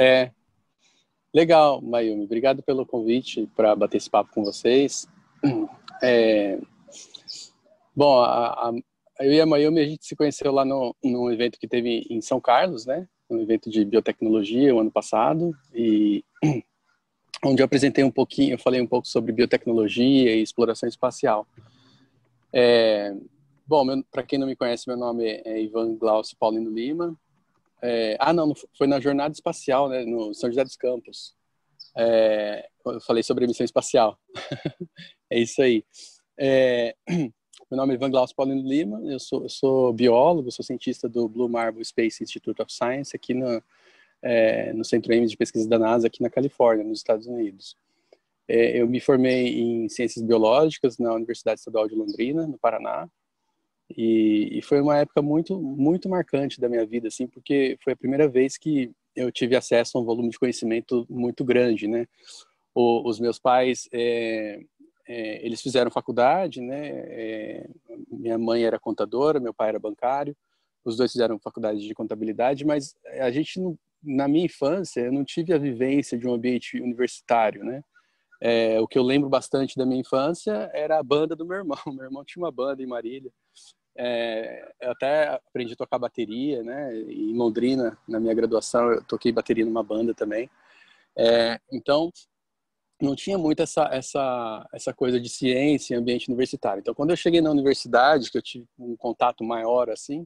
É, legal, Mayumi. Obrigado pelo convite para bater esse papo com vocês. É, bom, eu e a Mayumi, a gente se conheceu lá num evento que teve em São Carlos, né? Um evento de biotecnologia, o ano passado, e onde eu apresentei um pouquinho, eu falei um pouco sobre biotecnologia e exploração espacial. Bom, para quem não me conhece, meu nome é Ivan Glaucio Paulino Lima. Não, foi na Jornada Espacial, né, no São José dos Campos. Eu falei sobre a missão espacial. É isso aí. Meu nome é Ivan Glaucio Paulino Lima, eu sou biólogo, sou cientista do Blue Marble Space Institute of Science, aqui no Centro Ames de Pesquisa da NASA, aqui na Califórnia, nos Estados Unidos. Eu me formei em Ciências Biológicas na Universidade Estadual de Londrina, no Paraná, e foi uma época muito, muito marcante da minha vida, assim, porque foi a primeira vez que eu tive acesso a um volume de conhecimento muito grande, né? Os meus pais, eles fizeram faculdade, né? Minha mãe era contadora, meu pai era bancário, os dois fizeram faculdade de contabilidade, mas a gente, na minha infância, eu não tive a vivência de um ambiente universitário, né? O que eu lembro bastante da minha infância era a banda do meu irmão. Meu irmão tinha uma banda em Marília. Eu até aprendi a tocar bateria, né? Em Londrina, na minha graduação, eu toquei bateria numa banda também. Então, não tinha muito essa coisa de ciência e ambiente universitário. Então, quando eu cheguei na universidade, que eu tive um contato maior, assim,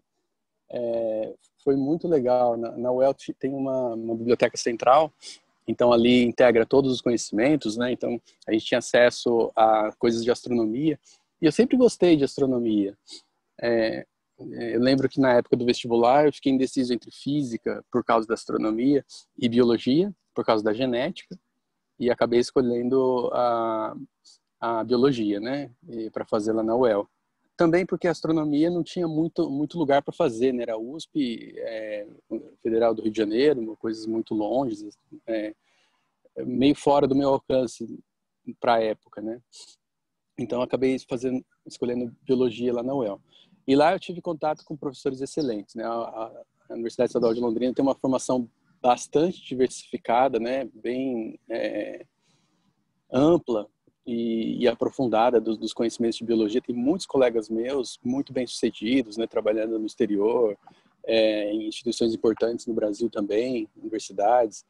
foi muito legal. Na UEL tem uma biblioteca central, então ali integra todos os conhecimentos, né? Então, a gente tinha acesso a coisas de astronomia, e eu sempre gostei de astronomia. Eu lembro que na época do vestibular eu fiquei indeciso entre física, por causa da astronomia, e biologia, por causa da genética, e acabei escolhendo a biologia, né, para fazer lá na UEL. Também porque a astronomia não tinha muito lugar para fazer, né, era USP, Federal do Rio de Janeiro, coisas muito longe, meio fora do meu alcance para a época, né. Então acabei escolhendo biologia lá na UEL. E lá eu tive contato com professores excelentes, né. A Universidade Estadual de Londrina tem uma formação bastante diversificada, né, bem ampla e aprofundada dos conhecimentos de biologia. Tem muitos colegas meus muito bem sucedidos, né, trabalhando no exterior, em instituições importantes no Brasil também, universidades.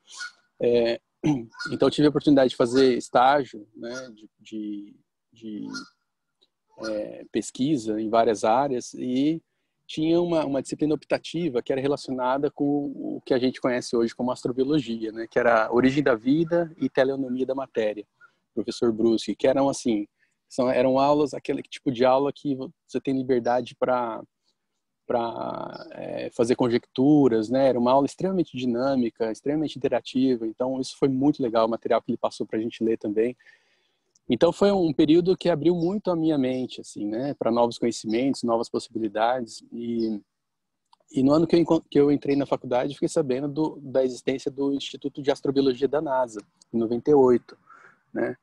Então tive a oportunidade de fazer estágio, né, de pesquisa em várias áreas, e tinha uma disciplina optativa que era relacionada com o que a gente conhece hoje como astrobiologia, né, que era a origem da vida e teleonomia da matéria, professor Bruschi, que eram assim, eram aulas, aquele tipo de aula que você tem liberdade para fazer conjecturas, né? Era uma aula extremamente dinâmica, extremamente interativa, então isso foi muito legal, o material que ele passou para a gente ler também. Então foi um período que abriu muito a minha mente, assim, né, para novos conhecimentos, novas possibilidades. E no ano que eu entrei na faculdade, fiquei sabendo da existência do Instituto de Astrobiologia da NASA, em 98, né?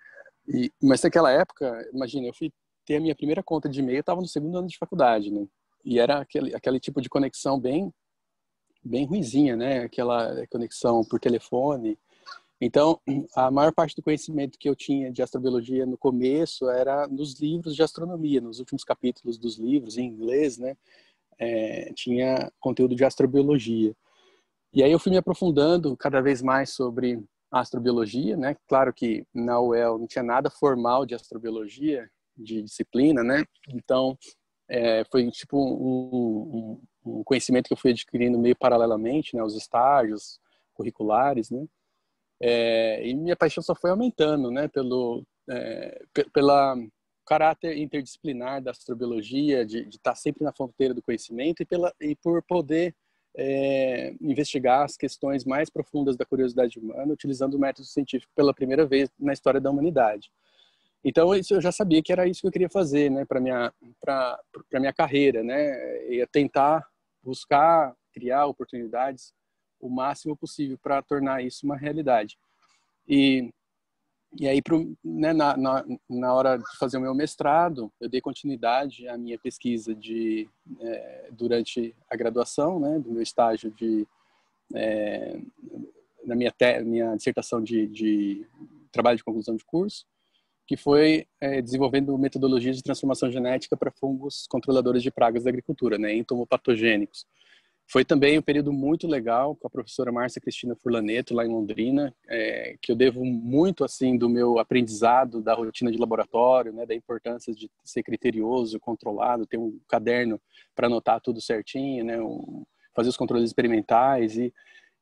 Mas naquela época, imagina, eu fui ter a minha primeira conta de e-mail, eu estava no segundo ano de faculdade, né? E era aquele tipo de conexão bem ruinzinha, né? Aquela conexão por telefone. Então, a maior parte do conhecimento que eu tinha de astrobiologia no começo era nos livros de astronomia, nos últimos capítulos dos livros, em inglês, né? Tinha conteúdo de astrobiologia. E aí eu fui me aprofundando cada vez mais sobre astrobiologia, né? Claro que na UEL não tinha nada formal de astrobiologia, de disciplina, né? Então, foi tipo um conhecimento que eu fui adquirindo meio paralelamente, né? Os estágios curriculares, né? E minha paixão só foi aumentando, né? Pela caráter interdisciplinar da astrobiologia, de estar sempre na fronteira do conhecimento, e por poder investigar as questões mais profundas da curiosidade humana utilizando o método científico pela primeira vez na história da humanidade. Então isso eu já sabia que era isso que eu queria fazer, né, para minha carreira, né, ia tentar buscar criar oportunidades o máximo possível para tornar isso uma realidade. E aí, né, na hora de fazer o meu mestrado, eu dei continuidade à minha pesquisa durante a graduação, né, do meu estágio minha dissertação de trabalho de conclusão de curso, que foi desenvolvendo metodologias de transformação genética para fungos controladores de pragas da agricultura, né, entomopatogênicos. Foi também um período muito legal com a professora Márcia Cristina Furlaneto, lá em Londrina, que eu devo muito assim do meu aprendizado da rotina de laboratório, né, da importância de ser criterioso, controlado, ter um caderno para anotar tudo certinho, né, fazer os controles experimentais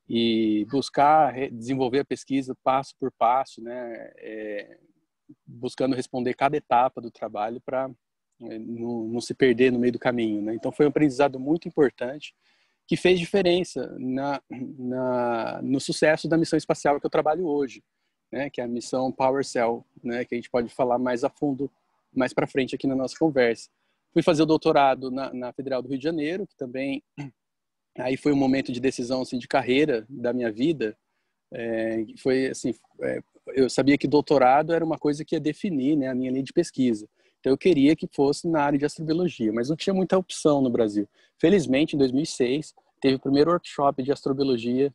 e buscar desenvolver a pesquisa passo por passo, né, buscando responder cada etapa do trabalho para não se perder no meio do caminho, né? Então foi um aprendizado muito importante que fez diferença no sucesso da missão espacial que eu trabalho hoje, né? Que é a missão PowerCell, né? Que a gente pode falar mais a fundo, mais para frente aqui na nossa conversa. Fui fazer o doutorado na Federal do Rio de Janeiro, que também aí foi um momento de decisão assim de carreira da minha vida. Foi assim, eu sabia que doutorado era uma coisa que ia definir, né, a minha linha de pesquisa. Então eu queria que fosse na área de astrobiologia, mas não tinha muita opção no Brasil. Felizmente, em 2006, teve o primeiro workshop de astrobiologia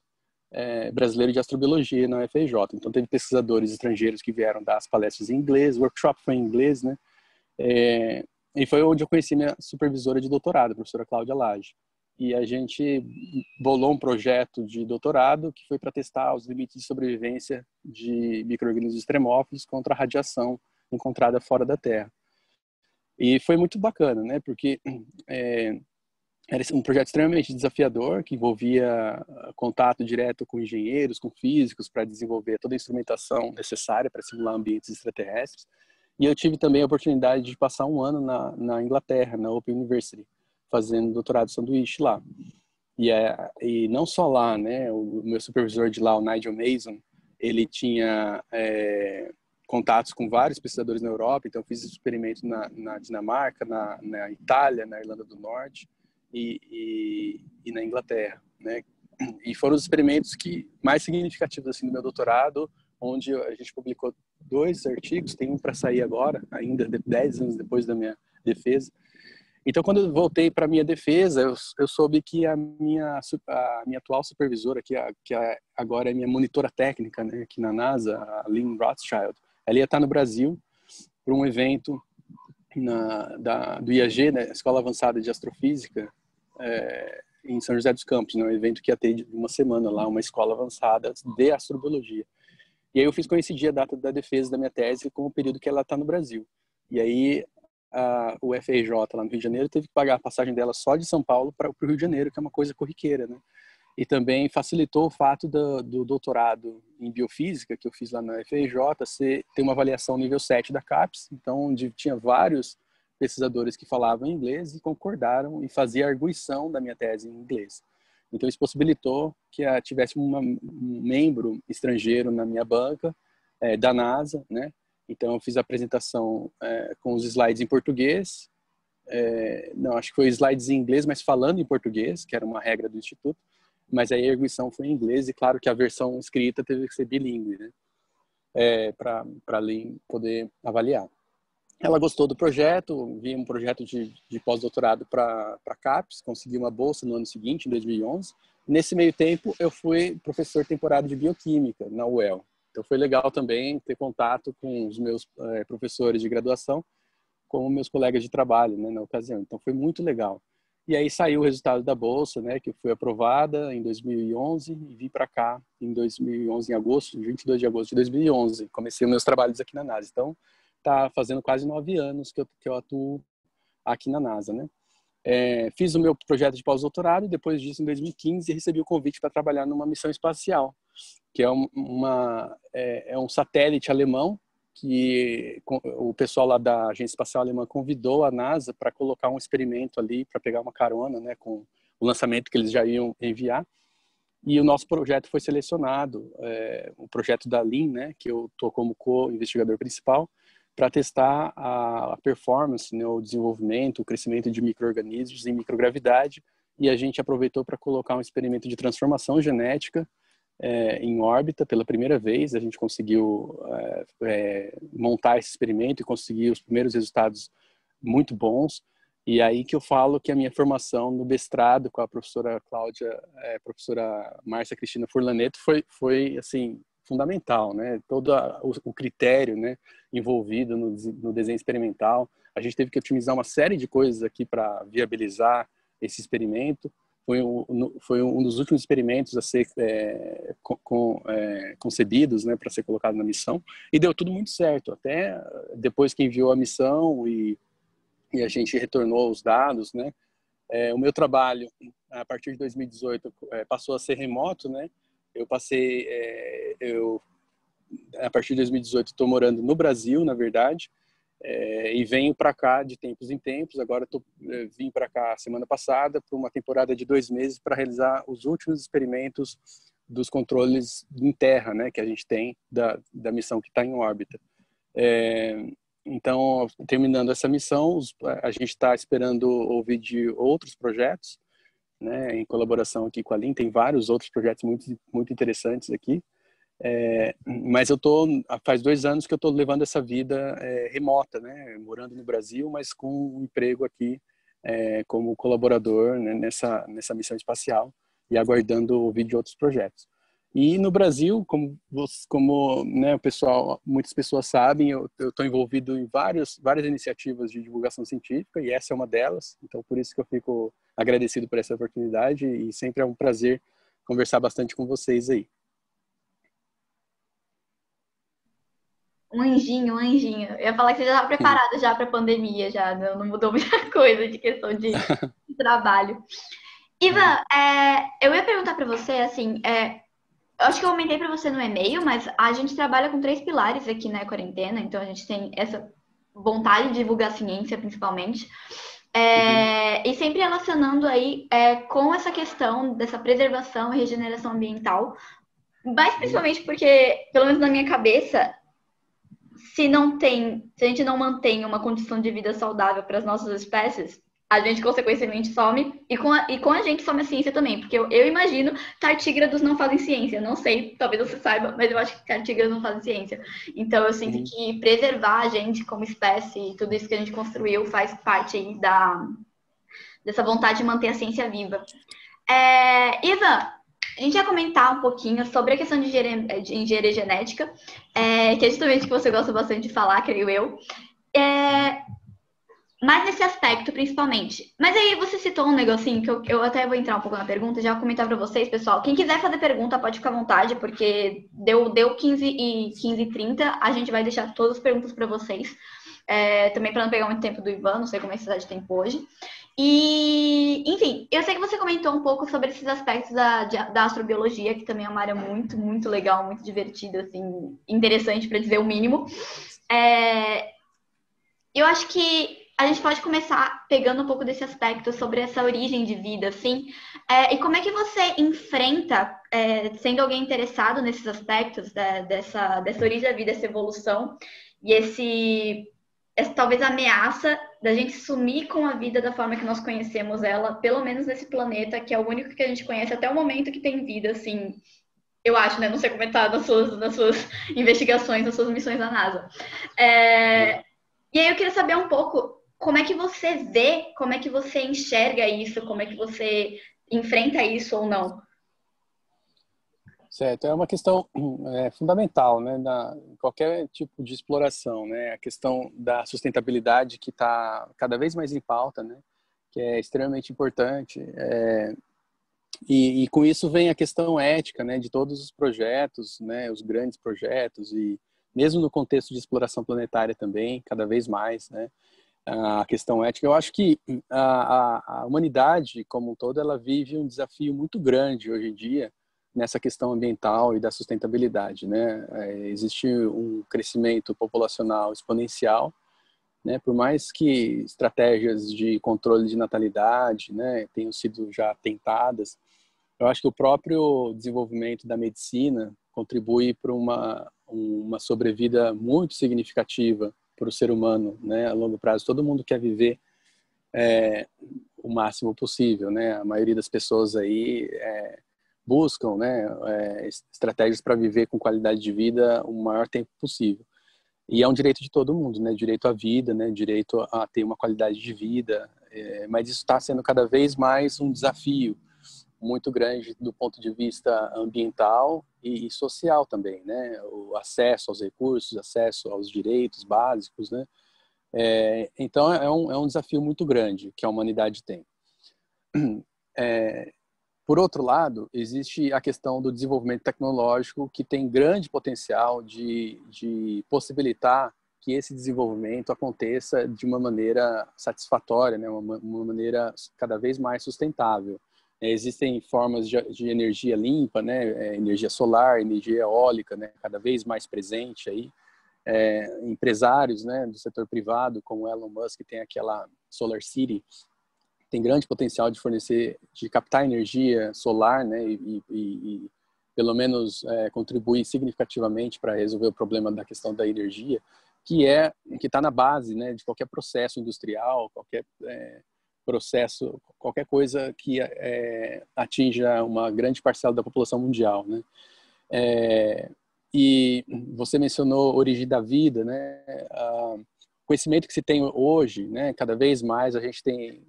brasileiro de astrobiologia na UFRJ. Então teve pesquisadores estrangeiros que vieram dar as palestras em inglês, o workshop foi em inglês, né? E foi onde eu conheci minha supervisora de doutorado, a professora Cláudia Lage. E a gente bolou um projeto de doutorado que foi para testar os limites de sobrevivência de micro-organismos extremófilos contra a radiação encontrada fora da Terra. E foi muito bacana, né? Porque era um projeto extremamente desafiador, que envolvia contato direto com engenheiros, com físicos, para desenvolver toda a instrumentação necessária para simular ambientes extraterrestres. E eu tive também a oportunidade de passar um ano na Inglaterra, na Open University, fazendo doutorado de sanduíche lá. E não só lá, né? O meu supervisor de lá, o Nigel Mason, ele tinha contatos com vários pesquisadores na Europa, então eu fiz experimentos na Dinamarca, na Itália, na Irlanda do Norte e na Inglaterra, né? E foram os experimentos que mais significativos assim do meu doutorado, onde a gente publicou 2 artigos, tem um para sair agora, ainda 10 anos depois da minha defesa. Então, quando eu voltei para a minha defesa, eu soube que a minha atual supervisora, que agora é minha monitora técnica, né, aqui na NASA, a Lynn Rothschild, ela ia estar no Brasil para um evento do IAG, né, Escola Avançada de Astrofísica, em São José dos Campos, né, um evento que ia ter de uma semana lá, uma escola avançada de astrobiologia. E aí eu fiz coincidir a data da defesa da minha tese com o período que ela está no Brasil. E aí o FRJ lá no Rio de Janeiro teve que pagar a passagem dela só de São Paulo para o Rio de Janeiro, que é uma coisa corriqueira, né? E também facilitou o fato do doutorado em biofísica que eu fiz lá na FRJ ter uma avaliação nível 7 da CAPES, então onde tinha vários pesquisadores que falavam inglês e concordaram e fazia a arguição da minha tese em inglês. Então isso possibilitou que tivesse um membro estrangeiro na minha banca da NASA, né? Então eu fiz a apresentação com os slides em português, não, acho que foi slides em inglês, mas falando em português, que era uma regra do Instituto, mas aí a arguição foi em inglês e claro que a versão escrita teve que ser bilíngue, né? Para a Lynn poder avaliar. Ela gostou do projeto, vi um projeto de pós-doutorado para a CAPES, consegui uma bolsa no ano seguinte, em 2011. Nesse meio tempo, eu fui professor temporário de bioquímica na UEL. Então foi legal também ter contato com os meus professores de graduação, como meus colegas de trabalho, né, na ocasião. Então foi muito legal. E aí saiu o resultado da bolsa, né, que foi aprovada em 2011 e vim para cá em 2011, em agosto, 22 de agosto de 2011. Comecei os meus trabalhos aqui na NASA. Então tá fazendo quase 9 anos que eu atuo aqui na NASA, né? Fiz o meu projeto de pós-doutorado e depois disso, em 2015, recebi o convite para trabalhar numa missão espacial, que é um satélite alemão que o pessoal lá da Agência Espacial Alemã convidou a NASA para colocar um experimento ali, para pegar uma carona, né, com o lançamento que eles já iam enviar. E o nosso projeto foi selecionado, o projeto da Lynn, né, que eu estou como co-investigador principal, para testar a performance, né, o desenvolvimento, o crescimento de micro-organismos em microgravidade, e a gente aproveitou para colocar um experimento de transformação genética em órbita pela primeira vez. A gente conseguiu montar esse experimento e conseguir os primeiros resultados muito bons. E aí que eu falo que a minha formação no mestrado com a professora Cláudia, professora Márcia Cristina Furlaneto foi assim, fundamental, né? Todo o critério, né, envolvido no desenho experimental. A gente teve que otimizar uma série de coisas aqui para viabilizar esse experimento. Foi um dos últimos experimentos a ser concebidos, né, para ser colocado na missão, e deu tudo muito certo. Até depois que enviou a missão e a gente retornou os dados, né? O meu trabalho, a partir de 2018, passou a ser remoto, né? A partir de 2018, estou morando no Brasil, na verdade, e venho para cá de tempos em tempos. Agora vim para cá semana passada para uma temporada de 2 meses para realizar os últimos experimentos dos controles em terra, né? Que a gente tem da missão que está em órbita. Então, terminando essa missão, a gente está esperando ouvir de outros projetos, né, em colaboração aqui com a Lin. Tem vários outros projetos muito, muito interessantes aqui. Mas faz 2 anos que eu estou levando essa vida remota, né, morando no Brasil, mas com um emprego aqui como colaborador, né, nessa missão espacial e aguardando ouvir de outros projetos. E no Brasil, como né, muitas pessoas sabem, eu estou envolvido em várias iniciativas de divulgação científica, e essa é uma delas. Então, por isso que eu fico agradecido por essa oportunidade, e sempre é um prazer conversar bastante com vocês aí. Um anjinho, um anjinho. Eu ia falar que você já estava preparado já para a pandemia, já não mudou muita coisa de questão de trabalho. Ivan, eu ia perguntar para você, assim, eu acho que eu comentei para você no e-mail, mas a gente trabalha com 3 pilares aqui na quarentena, então a gente tem essa vontade de divulgar ciência, principalmente, e sempre relacionando aí com essa questão dessa preservação e regeneração ambiental, mas principalmente porque, pelo menos na minha cabeça, se a gente não mantém uma condição de vida saudável para as nossas espécies, a gente, consequentemente, some, e com a gente some a ciência também, porque eu imagino tartígrados não fazem ciência, não sei, talvez você saiba, mas eu acho que tartígrados não fazem ciência. Então, eu sinto que preservar a gente como espécie, tudo isso que a gente construiu, faz parte aí dessa vontade de manter a ciência viva. Ivan, a gente ia comentar um pouquinho sobre a questão de engenharia genética, que é justamente o que você gosta bastante de falar, creio eu. Mas nesse aspecto, principalmente. Mas aí você citou um negocinho que eu até vou entrar um pouco na pergunta, já vou comentar para vocês, pessoal. Quem quiser fazer pergunta, pode ficar à vontade, porque deu 15h30, a gente vai deixar todas as perguntas para vocês. Também para não pegar muito tempo do Ivan, não sei como é que você está de tempo hoje. E, enfim, eu sei que você comentou um pouco sobre esses aspectos da astrobiologia, que também é uma área muito, muito legal, muito divertida, assim, interessante para dizer o mínimo. Eu acho que a gente pode começar pegando um pouco desse aspecto sobre essa origem de vida, assim, e como é que você enfrenta, sendo alguém interessado nesses aspectos dessa origem da vida, essa evolução e essa talvez ameaça da gente sumir com a vida da forma que nós conhecemos ela, pelo menos nesse planeta, que é o único que a gente conhece até o momento que tem vida, assim, eu acho, né? Não sei comentar nas suas investigações, nas suas missões da NASA. E aí eu queria saber um pouco como é que você vê, como é que você enxerga isso, como é que você enfrenta isso ou não. Certo, é uma questão fundamental, né, qualquer tipo de exploração, né, a questão da sustentabilidade que está cada vez mais em pauta, né, que é extremamente importante, e com isso vem a questão ética, né, de todos os projetos, né, os grandes projetos, e mesmo no contexto de exploração planetária também, cada vez mais, né, a questão ética. Eu acho que a humanidade como um todo, ela vive um desafio muito grande hoje em dia nessa questão ambiental e da sustentabilidade, né? Existe um crescimento populacional exponencial, né? Por mais que estratégias de controle de natalidade, né, tenham sido já tentadas, eu acho que o próprio desenvolvimento da medicina contribui para uma sobrevida muito significativa para o ser humano, né, a longo prazo. Todo mundo quer viver o máximo possível, né? A maioria das pessoas aí buscam, né, estratégias para viver com qualidade de vida o maior tempo possível. E é um direito de todo mundo, né? Direito à vida, né? Direito a ter uma qualidade de vida mas isso está sendo cada vez mais um desafio muito grande do ponto de vista ambiental e social também, né? O acesso aos recursos, acesso aos direitos básicos, né? Então é um desafio muito grande que a humanidade tem. Por outro lado, existe a questão do desenvolvimento tecnológico, que tem grande potencial de possibilitar que esse desenvolvimento aconteça de uma maneira satisfatória, né? Uma maneira cada vez mais sustentável. Existem formas de energia limpa, né? Energia solar, energia eólica, né? Cada vez mais presente aí. Empresários, né, do setor privado, como Elon Musk, tem aquela Solar City, tem grande potencial de fornecer, de captar energia solar, né, e pelo menos contribuir significativamente para resolver o problema da questão da energia, que está na base, né, de qualquer processo industrial, qualquer processo, qualquer coisa que atinja uma grande parcela da população mundial, né. E você mencionou origem da vida, né? O conhecimento que se tem hoje, né? Cada vez mais a gente tem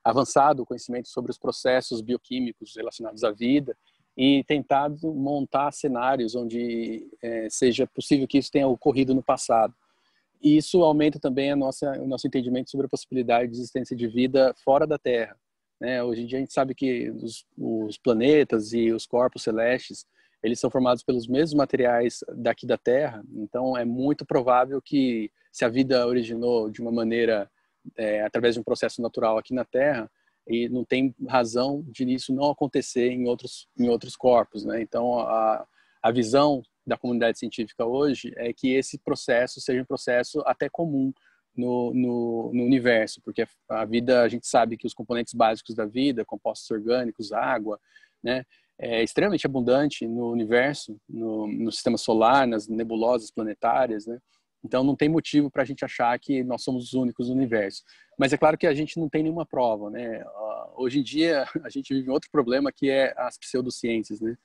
avançado o conhecimento sobre os processos bioquímicos relacionados à vida e tentado montar cenários onde seja possível que isso tenha ocorrido no passado. E isso aumenta também o nosso entendimento sobre a possibilidade de existência de vida fora da Terra, né? Hoje em dia a gente sabe que os planetas e os corpos celestes, eles são formados pelos mesmos materiais daqui da Terra, então é muito provável que, se a vida originou de uma maneira, através de um processo natural aqui na Terra, e não tem razão de isso não acontecer em outros corpos, né? Então, a visão da comunidade científica hoje é que esse processo seja um processo até comum no universo, porque a vida, a gente sabe que os componentes básicos da vida, compostos orgânicos, água, né, é extremamente abundante no universo, no sistema solar, nas nebulosas planetárias, né? Então não tem motivo para a gente achar que nós somos os únicos no universo. Mas é claro que a gente não tem nenhuma prova, né? Hoje em dia a gente vive um outro problema, que é as pseudociências, né?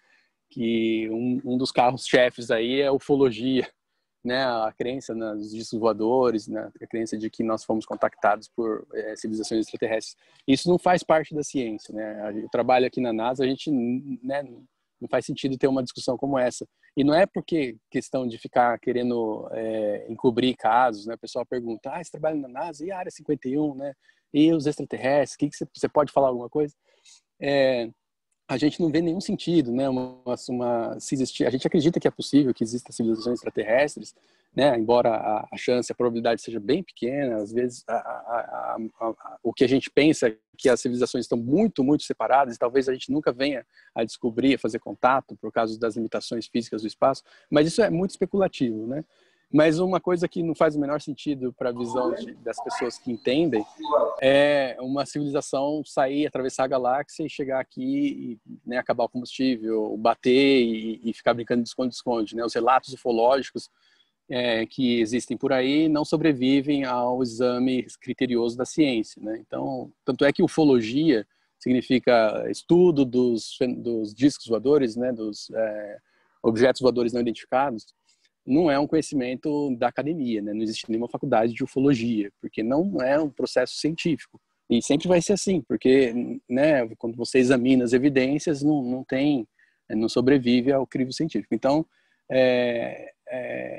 Que um dos carros-chefes aí é a ufologia, né? A crença nos discos voadores, né? A crença de que nós fomos contactados por civilizações extraterrestres. Isso não faz parte da ciência, né? Eu trabalho aqui na NASA, a gente, né, não faz sentido ter uma discussão como essa. E não é porque questão de ficar querendo encobrir casos, né? O pessoal pergunta, você trabalha na NASA? E a Área 51, né? E os extraterrestres? Que você pode falar alguma coisa? A gente não vê nenhum sentido, né? Se existir, a gente acredita que é possível que existam civilizações extraterrestres, né? Embora a chance, a probabilidade seja bem pequena, às vezes o que a gente pensa é que as civilizações estão muito, muito separadas, e talvez a gente nunca venha a descobrir, a fazer contato por causa das limitações físicas do espaço, mas isso é muito especulativo, né? Mas uma coisa que não faz o menor sentido para a visão das pessoas que entendem é uma civilização sair, atravessar a galáxia e chegar aqui e, né, acabar o combustível, bater e ficar brincando de esconde-esconde, né? Os relatos ufológicos que existem por aí não sobrevivem ao exame criterioso da ciência, né? Então, tanto é que ufologia significa estudo dos discos voadores, né? Dos objetos voadores não identificados. Não é um conhecimento da academia, né? Não existe nenhuma faculdade de ufologia, porque não é um processo científico. E sempre vai ser assim, porque, né, quando você examina as evidências, não sobrevive ao crivo científico. Então,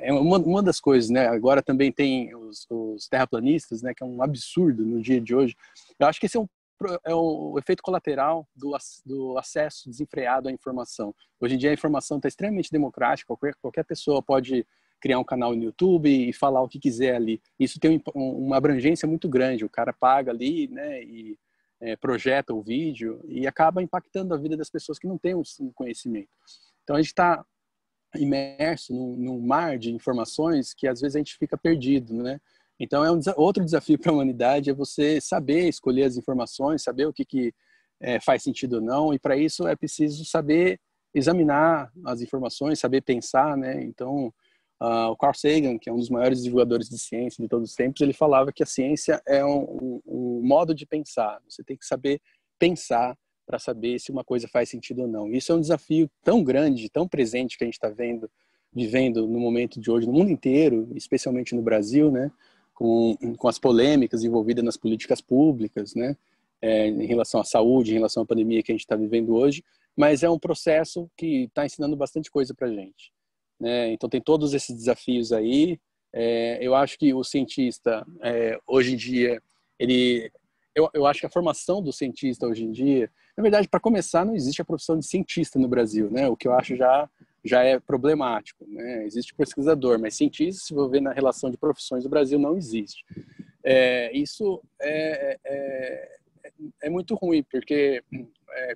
uma das coisas, né? Agora também tem os terraplanistas, né? Que é um absurdo no dia de hoje. Eu acho que esse é o efeito colateral do acesso desenfreado à informação. Hoje em dia a informação está extremamente democrática, qualquer pessoa pode criar um canal no YouTube e falar o que quiser ali. Isso tem uma abrangência muito grande, o cara paga ali, né, e projeta o vídeo e acaba impactando a vida das pessoas que não têm um conhecimento. Então a gente está imerso num mar de informações que às vezes a gente fica perdido, né? Então, outro desafio para a humanidade é você saber escolher as informações, saber o que faz sentido ou não, e para isso é preciso saber examinar as informações, saber pensar, né? Então, o Carl Sagan, que é um dos maiores divulgadores de ciência de todos os tempos, ele falava que a ciência é um modo de pensar. Você tem que saber pensar para saber se uma coisa faz sentido ou não. Isso é um desafio tão grande, tão presente que a gente está vivendo no momento de hoje, no mundo inteiro, especialmente no Brasil, né? com as polêmicas envolvidas nas políticas públicas, né? Em relação à saúde, em relação à pandemia que a gente está vivendo hoje, mas é um processo que está ensinando bastante coisa para a gente, né? Então tem todos esses desafios aí. Eu acho que o cientista, hoje em dia, eu acho que a formação do cientista hoje em dia, na verdade, para começar, não existe a profissão de cientista no Brasil, né? O que eu acho já é problemático, né? Existe pesquisador, mas cientista, se for ver na relação de profissões do Brasil, não existe. Isso é muito ruim, porque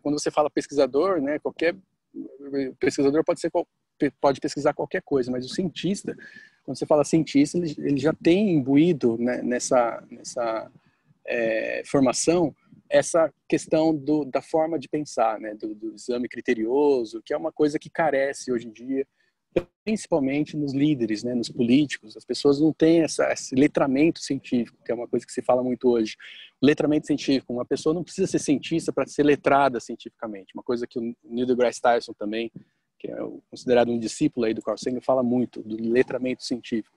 quando você fala pesquisador, né, qualquer pesquisador pode pesquisar qualquer coisa, mas o cientista, quando você fala cientista, ele já tem imbuído, né, nessa formação essa questão da forma de pensar, né, do exame criterioso, que é uma coisa que carece hoje em dia, principalmente nos líderes, né, nos políticos. As pessoas não têm esse letramento científico, que é uma coisa que se fala muito hoje. O letramento científico, uma pessoa não precisa ser cientista para ser letrada cientificamente. Uma coisa que o Neil deGrasse Tyson também, que é considerado um discípulo aí do Carl Sagan, fala muito do letramento científico.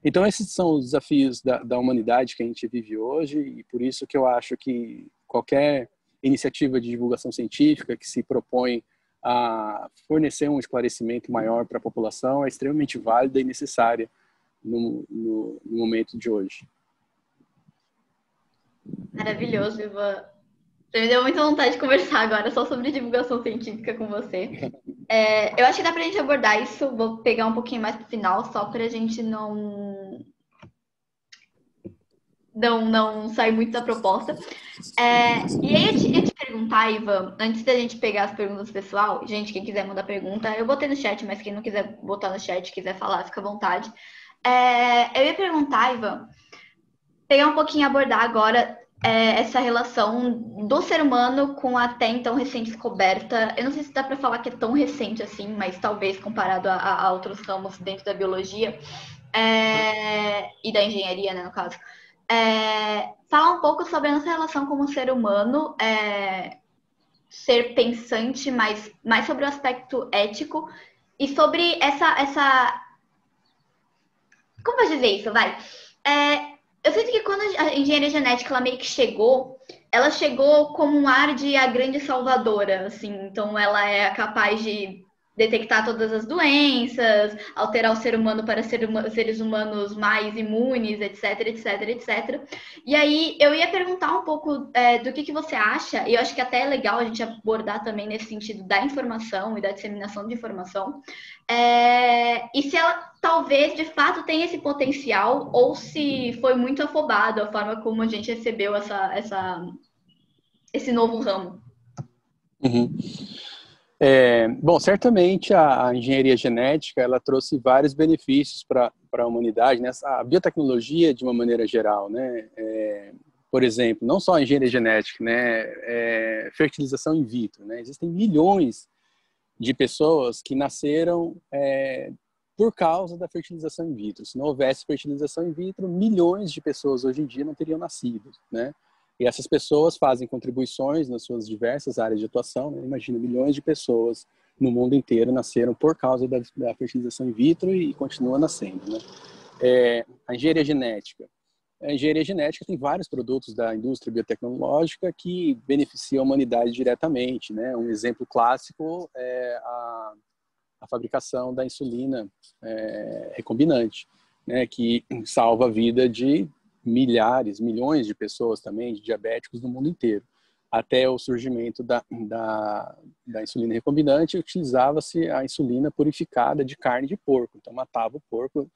Então esses são os desafios da humanidade que a gente vive hoje, e por isso que eu acho que qualquer iniciativa de divulgação científica que se propõe a fornecer um esclarecimento maior para a população é extremamente válida e necessária no momento de hoje. Maravilhoso, Ivan. Você me deu muita vontade de conversar agora só sobre divulgação científica com você. Eu acho que dá pra gente abordar isso, vou pegar um pouquinho mais pro final, só pra gente não sair muito da proposta. E aí eu ia te perguntar, Ivan, antes da gente pegar as perguntas pessoal, gente, quem quiser mandar pergunta, eu botei no chat, mas quem não quiser botar no chat, quiser falar, fica à vontade. Eu ia perguntar, Ivan, pegar um pouquinho, abordar agora essa relação do ser humano com a até então recente descoberta. Eu não sei se dá para falar que é tão recente assim, mas talvez comparado a outros ramos dentro da biologia e da engenharia, né, no caso. Falar um pouco sobre a nossa relação como ser humano, ser pensante, mas mais sobre o aspecto ético e sobre essa... Como eu vou dizer isso? Vai. Eu sinto que quando a engenharia genética ela meio que ela chegou como um ar de a grande salvadora, assim. Então ela é capaz de detectar todas as doenças, alterar o ser humano para seres humanos mais imunes, etc, etc, etc. E aí eu ia perguntar um pouco do que você acha, e eu acho que até é legal a gente abordar também nesse sentido da informação e da disseminação de informação, e se ela talvez de fato tenha esse potencial, ou se foi muito afobado a forma como a gente recebeu esse novo ramo. Uhum. Bom, certamente a engenharia genética ela trouxe vários benefícios para a humanidade, né? A biotecnologia de uma maneira geral, né? Por exemplo, não só a engenharia genética, né? Fertilização in vitro, né? Existem milhões de pessoas que nasceram por causa da fertilização in vitro. Se não houvesse fertilização in vitro, milhões de pessoas hoje em dia não teriam nascido, né? E essas pessoas fazem contribuições nas suas diversas áreas de atuação, né? Imagina, milhões de pessoas no mundo inteiro nasceram por causa da fertilização in vitro e continuam nascendo, né? A engenharia genética. A engenharia genética tem vários produtos da indústria biotecnológica que beneficiam a humanidade diretamente, né? Um exemplo clássico é a fabricação da insulina recombinante, né? Que salva a vida de milhões de pessoas também, de diabéticos no mundo inteiro. Até o surgimento da insulina recombinante, utilizava-se a insulina purificada de carne de porco. Então, matava o porco,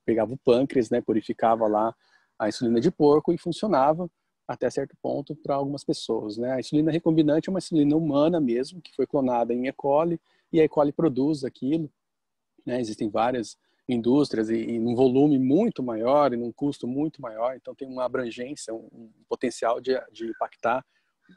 pegava o pâncreas, né, purificava lá a insulina de porco e funcionava até certo ponto para algumas pessoas, né? A insulina recombinante é uma insulina humana mesmo, que foi clonada em E. coli, e a E. coli produz aquilo, né? Existem várias indústrias e num volume muito maior e num custo muito maior, então tem uma abrangência, um potencial de impactar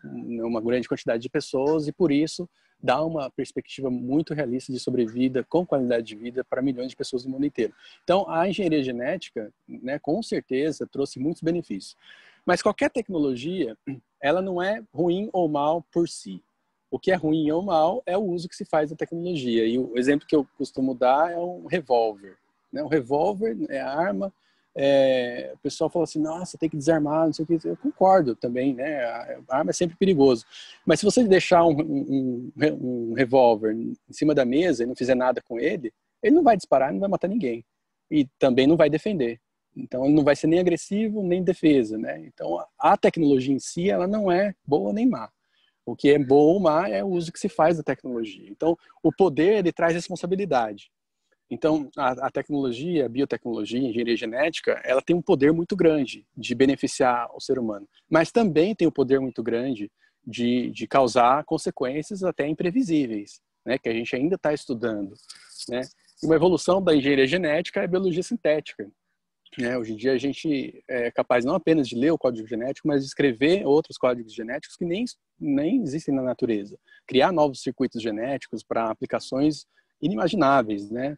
uma grande quantidade de pessoas e por isso dá uma perspectiva muito realista de sobrevida com qualidade de vida para milhões de pessoas no mundo inteiro. Então a engenharia genética, né, com certeza trouxe muitos benefícios, mas qualquer tecnologia ela não é ruim ou mal por si. O que é ruim ou mal é o uso que se faz da tecnologia. E o exemplo que eu costumo dar é um revólver, né? Um revólver é a arma o pessoal fala assim, nossa, tem que desarmar, não sei o que. Eu concordo também, né? A arma é sempre perigoso. Mas se você deixar um revólver em cima da mesa e não fizer nada com ele, ele não vai disparar, não vai matar ninguém. E também não vai defender. Então, ele não vai ser nem agressivo, nem defesa, né? Então, a tecnologia em si, ela não é boa nem má. O que é bom ou má é o uso que se faz da tecnologia. Então, o poder, ele traz responsabilidade. Então, a tecnologia, a biotecnologia, a engenharia genética, ela tem um poder muito grande de beneficiar o ser humano, mas também tem um poder muito grande de causar consequências até imprevisíveis, né, que a gente ainda está estudando, né? E uma evolução da engenharia genética é a biologia sintética, né? Hoje em dia a gente é capaz não apenas de ler o código genético, mas de escrever outros códigos genéticos que nem existem na natureza, criar novos circuitos genéticos para aplicações inimagináveis, né?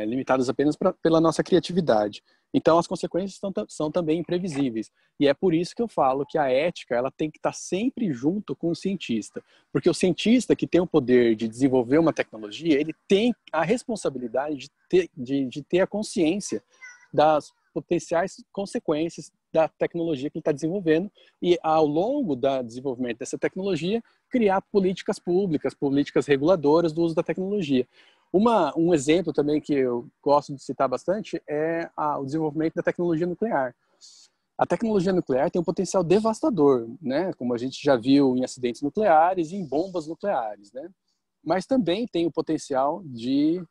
Limitadas apenas pela nossa criatividade. Então, as consequências são também imprevisíveis. E é por isso que eu falo que a ética ela tem que estar sempre junto com o cientista. Porque o cientista que tem o poder de desenvolver uma tecnologia, ele tem a responsabilidade de ter a consciência das potenciais consequências da tecnologia que ele está desenvolvendo e, ao longo do desenvolvimento dessa tecnologia, criar políticas públicas, políticas reguladoras do uso da tecnologia. Um exemplo também que eu gosto de citar bastante é o desenvolvimento da tecnologia nuclear. A tecnologia nuclear tem um potencial devastador, né? Como a gente já viu em acidentes nucleares e em bombas nucleares, né? Mas também tem o potencial de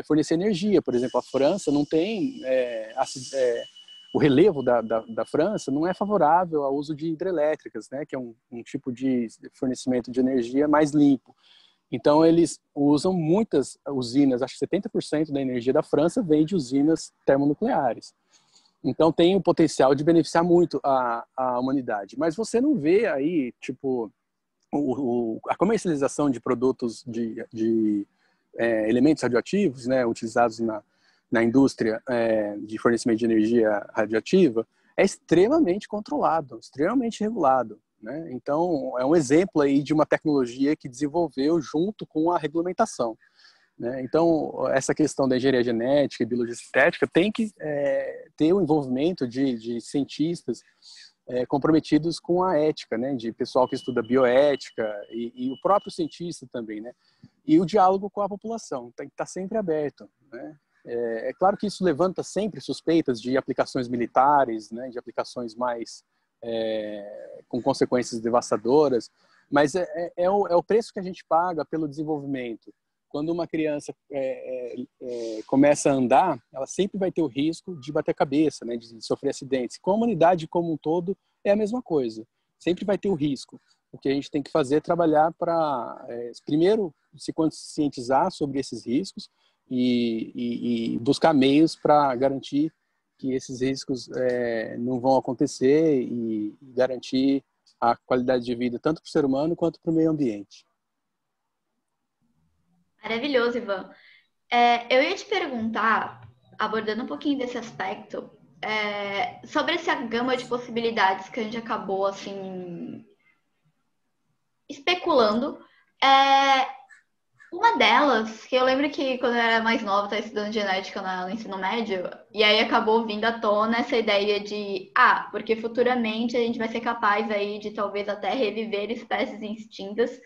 fornecer energia. Por exemplo, a França não tem... o relevo da França não é favorável ao uso de hidrelétricas, né? Que é um tipo de fornecimento de energia mais limpo. Então, eles usam muitas usinas, acho que 70% da energia da França vem de usinas termonucleares. Então, tem o potencial de beneficiar muito a humanidade. Mas você não vê aí, tipo, a comercialização de produtos de elementos radioativos, né, utilizados na indústria de fornecimento de energia radioativa, é extremamente controlado, extremamente regulado, né? Então, é um exemplo aí de uma tecnologia que desenvolveu junto com a regulamentação, né? Então, essa questão da engenharia genética e biologia sintética tem que ter o envolvimento de cientistas comprometidos com a ética, né? De pessoal que estuda bioética e o próprio cientista também, né? E o diálogo com a população tem que estar sempre aberto, né? É claro que isso levanta sempre suspeitas de aplicações militares, né? De aplicações mais com consequências devastadoras, mas é o preço que a gente paga pelo desenvolvimento. Quando uma criança começa a andar, ela sempre vai ter o risco de bater a cabeça, né, de sofrer acidentes. Com a humanidade como um todo, é a mesma coisa. Sempre vai ter o risco. O que a gente tem que fazer é trabalhar para, primeiro, se conscientizar sobre esses riscos e buscar meios para garantir que esses riscos não vão acontecer e garantir a qualidade de vida tanto para o ser humano quanto para o meio ambiente. Maravilhoso, Ivan. Eu ia te perguntar, abordando um pouquinho desse aspecto, sobre essa gama de possibilidades que a gente acabou, assim, especulando. Uma delas, que eu lembro que quando eu era mais nova, estava estudando genética no ensino médio, e aí acabou vindo à tona essa ideia de, porque futuramente a gente vai ser capaz aí de talvez até reviver espécies extintas,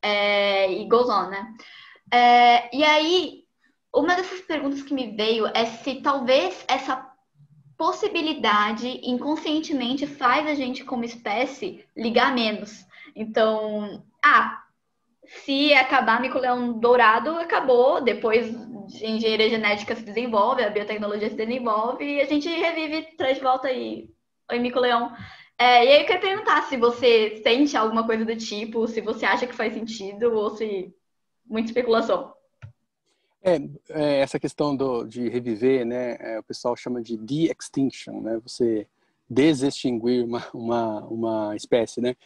e goes on, né? E aí, uma dessas perguntas que me veio é se talvez essa possibilidade inconscientemente faz a gente, como espécie, ligar menos. Então, se acabar mico-leão dourado, acabou. Depois a engenharia genética se desenvolve, a biotecnologia se desenvolve e a gente revive, traz de volta aí. Oi, mico-leão. E aí eu queria perguntar se você sente alguma coisa do tipo, se você acha que faz sentido ou se muita especulação. Essa questão de reviver, né? O pessoal chama de de-extinction, né? Você desextinguir uma espécie, né?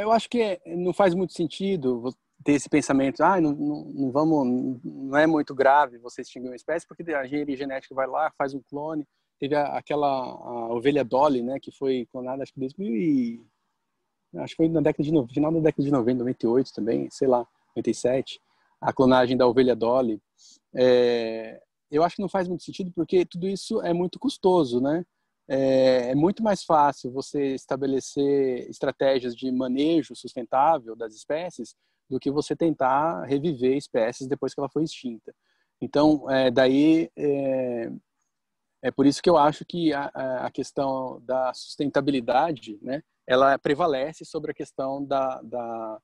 Eu acho que não faz muito sentido ter esse pensamento, não é muito grave você extinguir uma espécie, porque a engenharia genética vai lá, faz um clone. Teve a ovelha Dolly, né? Que foi clonada, acho que acho que foi final da década de 90, 98 também, sei lá, 97, a clonagem da ovelha Dolly. eu acho que não faz muito sentido porque tudo isso é muito custoso, né? É muito mais fácil você estabelecer estratégias de manejo sustentável das espécies do que você tentar reviver espécies depois que ela foi extinta. Então, é por isso que eu acho que a questão da sustentabilidade, né, ela prevalece sobre a questão da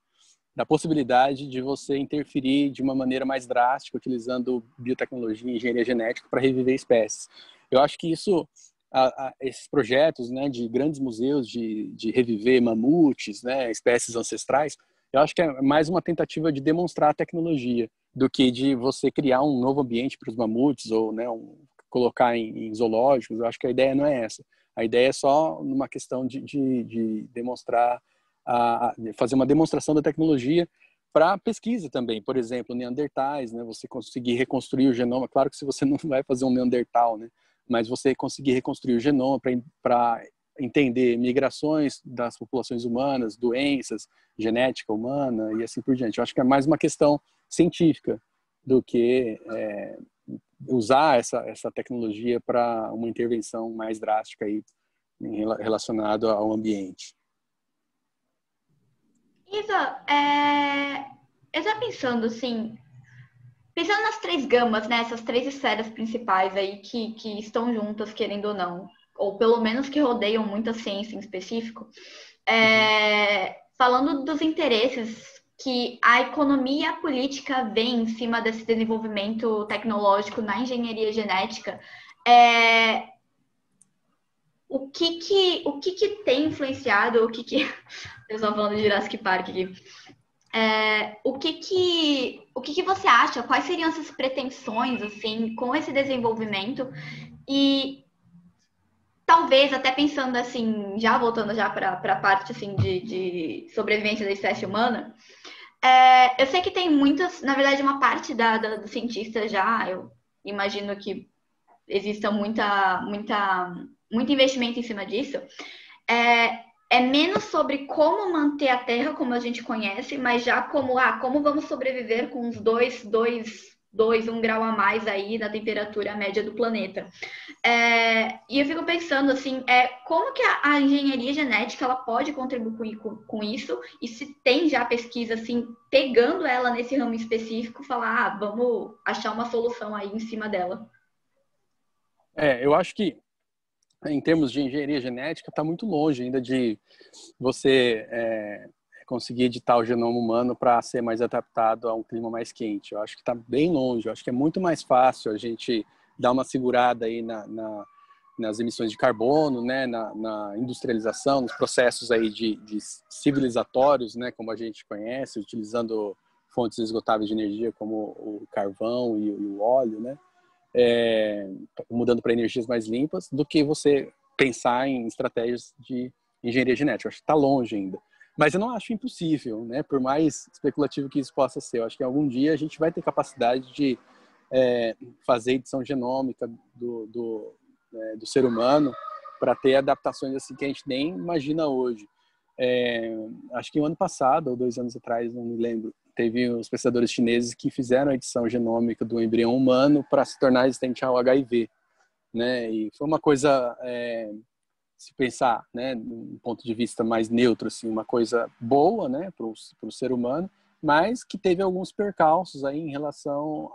possibilidade de você interferir de uma maneira mais drástica, utilizando biotecnologia e engenharia genética para reviver espécies. Eu acho que isso, esses projetos, né, de grandes museus de reviver mamutes, né, espécies ancestrais, eu acho que é mais uma tentativa de demonstrar a tecnologia do que de você criar um novo ambiente para os mamutes ou, né, colocar em zoológicos. Eu acho que a ideia não é essa. A ideia é só uma questão de demonstrar, fazer uma demonstração da tecnologia para pesquisa também. Por exemplo, neandertais, né? Você conseguir reconstruir o genoma. Claro que se você não vai fazer um neandertal, né? Mas você conseguir reconstruir o genoma para entender migrações das populações humanas, doenças, genética humana e assim por diante. Eu acho que é mais uma questão científica do que usar essa tecnologia para uma intervenção mais drástica aí relacionada ao ambiente. Isa, eu já pensando assim, pensando nas três gamas, né, essas três esferas principais aí que estão juntas, querendo ou não, ou pelo menos que rodeiam muita ciência em específico, falando dos interesses que a economia e a política vêm em cima desse desenvolvimento tecnológico na engenharia genética, o que tem influenciado, eu estou falando de Jurassic Park aqui, o que você acha, quais seriam essas pretensões, assim, com esse desenvolvimento e talvez até pensando assim, já voltando já para a parte assim de sobrevivência da espécie humana, eu sei que tem muitas, na verdade, uma parte dos cientistas já, eu imagino que exista muito investimento em cima disso. É menos sobre como manter a Terra como a gente conhece, mas já como vamos sobreviver com uns 1 grau a mais aí na temperatura média do planeta. E eu fico pensando assim, como que a engenharia genética ela pode contribuir com isso, e se tem já pesquisa assim, pegando ela nesse ramo específico, falar, vamos achar uma solução aí em cima dela. Eu acho que em termos de engenharia genética está muito longe ainda de você conseguir editar o genoma humano para ser mais adaptado a um clima mais quente. Eu acho que está bem longe. Eu acho que é muito mais fácil a gente dar uma segurada aí nas emissões de carbono, né, na industrialização, nos processos aí de civilizatórios, né, como a gente conhece, utilizando fontes esgotáveis de energia como o carvão e o óleo, né, mudando para energias mais limpas, do que você pensar em estratégias de engenharia genética. Eu acho que está longe ainda. Mas eu não acho impossível, né, por mais especulativo que isso possa ser. Eu acho que algum dia a gente vai ter capacidade de fazer edição genômica do ser humano para ter adaptações assim que a gente nem imagina hoje. Acho que o ano passado, ou 2 anos atrás, não me lembro, teve os pesquisadores chineses que fizeram a edição genômica do embrião humano para se tornar resistente ao HIV, né? E foi uma coisa, se pensar, né, de um ponto de vista mais neutro, assim, uma coisa boa, né, para o ser humano, mas que teve alguns percalços aí em relação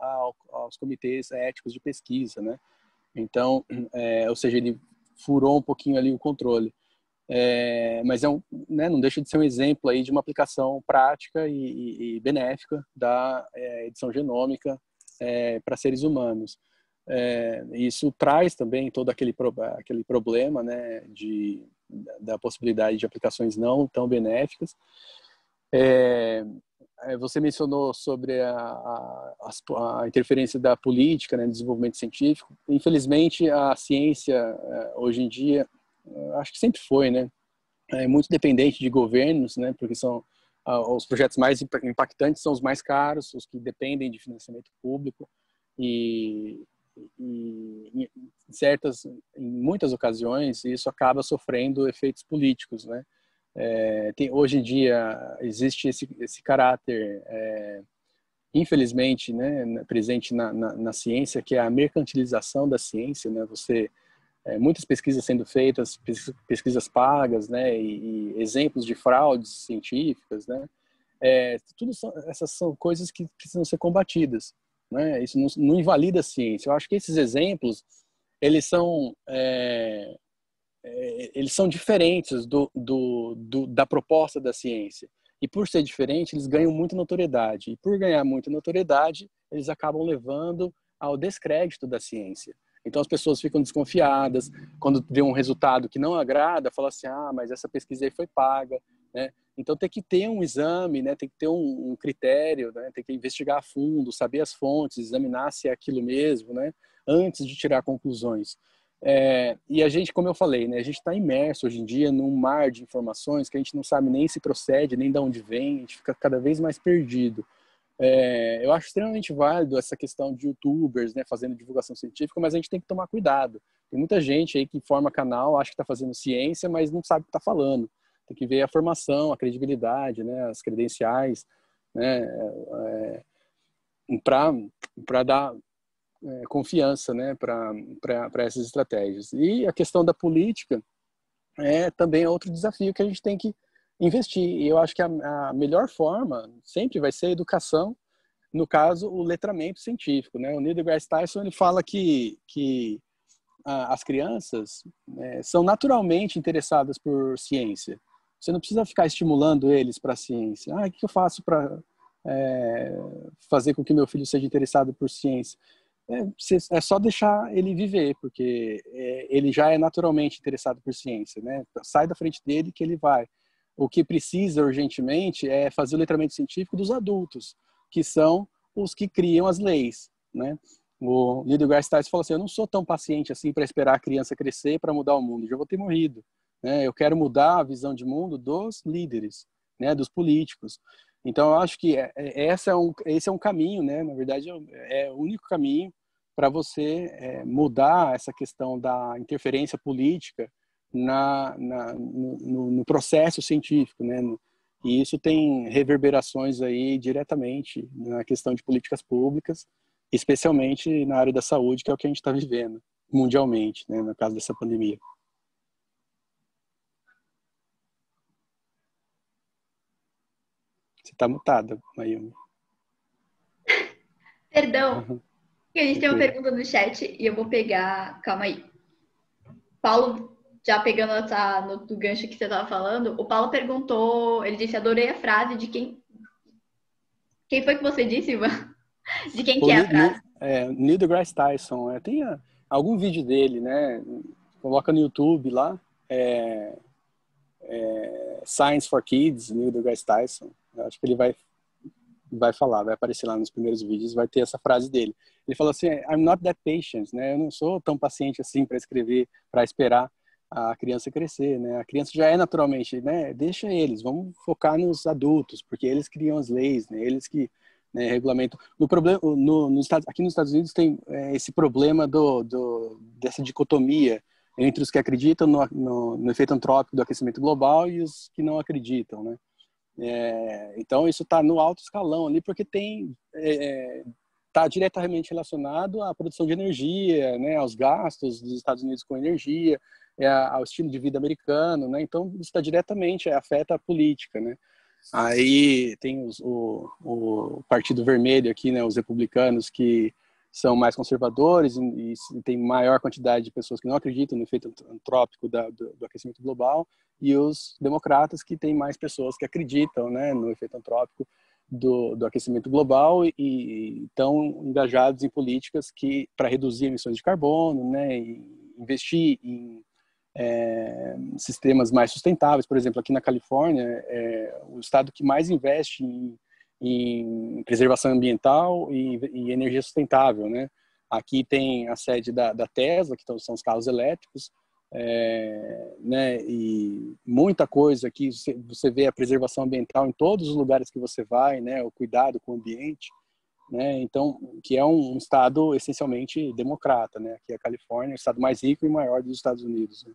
aos comitês éticos de pesquisa, né? Então, ou seja, ele furou um pouquinho ali o controle. Mas né, não deixa de ser um exemplo aí de uma aplicação prática e benéfica da edição genômica para seres humanos. Isso traz também todo aquele problema, né, da possibilidade de aplicações não tão benéficas. Você mencionou sobre a interferência da política, né, no desenvolvimento científico. Infelizmente, a ciência, hoje em dia, acho que sempre foi, né, muito dependente de governos, né, porque os projetos mais impactantes são os mais caros, os que dependem de financiamento público e em muitas ocasiões, isso acaba sofrendo efeitos políticos, né? Hoje em dia existe esse caráter infelizmente, né, presente na ciência, que é a mercantilização da ciência, né? Muitas pesquisas sendo feitas, pesquisas pagas, né, e exemplos de fraudes científicas, né? Essas são coisas que precisam ser combatidas, né? Isso não invalida a ciência. Eu acho que esses exemplos, eles são diferentes da proposta da ciência. E por ser diferente, eles ganham muita notoriedade. E por ganhar muita notoriedade, eles acabam levando ao descrédito da ciência. Então as pessoas ficam desconfiadas, quando vê um resultado que não agrada, fala assim, mas essa pesquisa aí foi paga, né? Então tem que ter um exame, né? Tem que ter um critério, né? Tem que investigar a fundo, saber as fontes, examinar se é aquilo mesmo, né? Antes de tirar conclusões. E a gente, como eu falei, né? A gente está imerso hoje em dia num mar de informações que a gente não sabe nem se procede, nem de onde vem, a gente fica cada vez mais perdido. Eu acho extremamente válido essa questão de youtubers, né, fazendo divulgação científica, mas a gente tem que tomar cuidado. Tem muita gente aí que forma canal, acha que está fazendo ciência, mas não sabe o que está falando. Tem que ver a formação, a credibilidade, né, as credenciais, né, para dar confiança, né, para essas estratégias. E a questão da política também é outro desafio que a gente tem que investir. E eu acho que a melhor forma sempre vai ser a educação, no caso, o letramento científico, né? O Neil deGrasse Tyson, ele fala que as crianças são naturalmente interessadas por ciência. Você não precisa ficar estimulando eles para a ciência. O que eu faço para fazer com que meu filho seja interessado por ciência? É só deixar ele viver, porque ele já é naturalmente interessado por ciência, né? Sai da frente dele que ele vai. O que precisa urgentemente é fazer o letramento científico dos adultos, que são os que criam as leis, né? O Neil deGrasse Tyson falou assim, eu não sou tão paciente assim para esperar a criança crescer para mudar o mundo, já vou ter morrido, né? Eu quero mudar a visão de mundo dos líderes, né? Dos políticos. Então, eu acho que esse é um caminho, né? Na verdade, é o único caminho para você mudar essa questão da interferência política no processo científico, né? E isso tem reverberações aí diretamente na questão de políticas públicas, especialmente na área da saúde, que é o que a gente está vivendo mundialmente, né? No caso dessa pandemia. Você está mutada, Mayumi. Perdão. A gente tem uma pergunta no chat e eu vou pegar. Calma aí. Paulo, já pegando no gancho que você estava falando, o Paulo perguntou, ele disse, adorei a frase de quem... Quem foi que você disse, Ivan? De quem que é a frase? Neil deGrasse Tyson. Tem algum vídeo dele, né? Coloca no YouTube lá. Science for Kids, Neil deGrasse Tyson. Eu acho que ele vai falar, vai aparecer lá nos primeiros vídeos, vai ter essa frase dele. Ele falou assim, I'm not that patient, né? Eu não sou tão paciente assim para escrever, para esperar a criança crescer, né? A criança já é naturalmente, né? Deixa eles, vamos focar nos adultos, porque eles criam as leis, né? Eles que, né, regulamentam. Aqui nos Estados Unidos tem esse problema dessa dicotomia entre os que acreditam no efeito antrópico do aquecimento global e os que não acreditam, né? Então isso está no alto escalão ali, porque está diretamente relacionado à produção de energia, né, aos gastos dos Estados Unidos com energia, ao estilo de vida americano, né? Então isso está diretamente afeta a política, né? Aí tem o Partido Vermelho aqui, né, os republicanos que são mais conservadores e tem maior quantidade de pessoas que não acreditam no efeito antrópico do aquecimento global, e os democratas que têm mais pessoas que acreditam, né, no efeito antrópico do aquecimento global e estão engajados em políticas para reduzir emissões de carbono, né, e investir em sistemas mais sustentáveis. Por exemplo, aqui na Califórnia, o estado que mais investe em preservação ambiental e energia sustentável, né? Aqui tem a sede da Tesla, que são os carros elétricos, né? E muita coisa aqui, você vê a preservação ambiental em todos os lugares que você vai, né? O cuidado com o ambiente, né? Então, que é um estado essencialmente democrata, né? Aqui a Califórnia é o estado mais rico e maior dos Estados Unidos, né?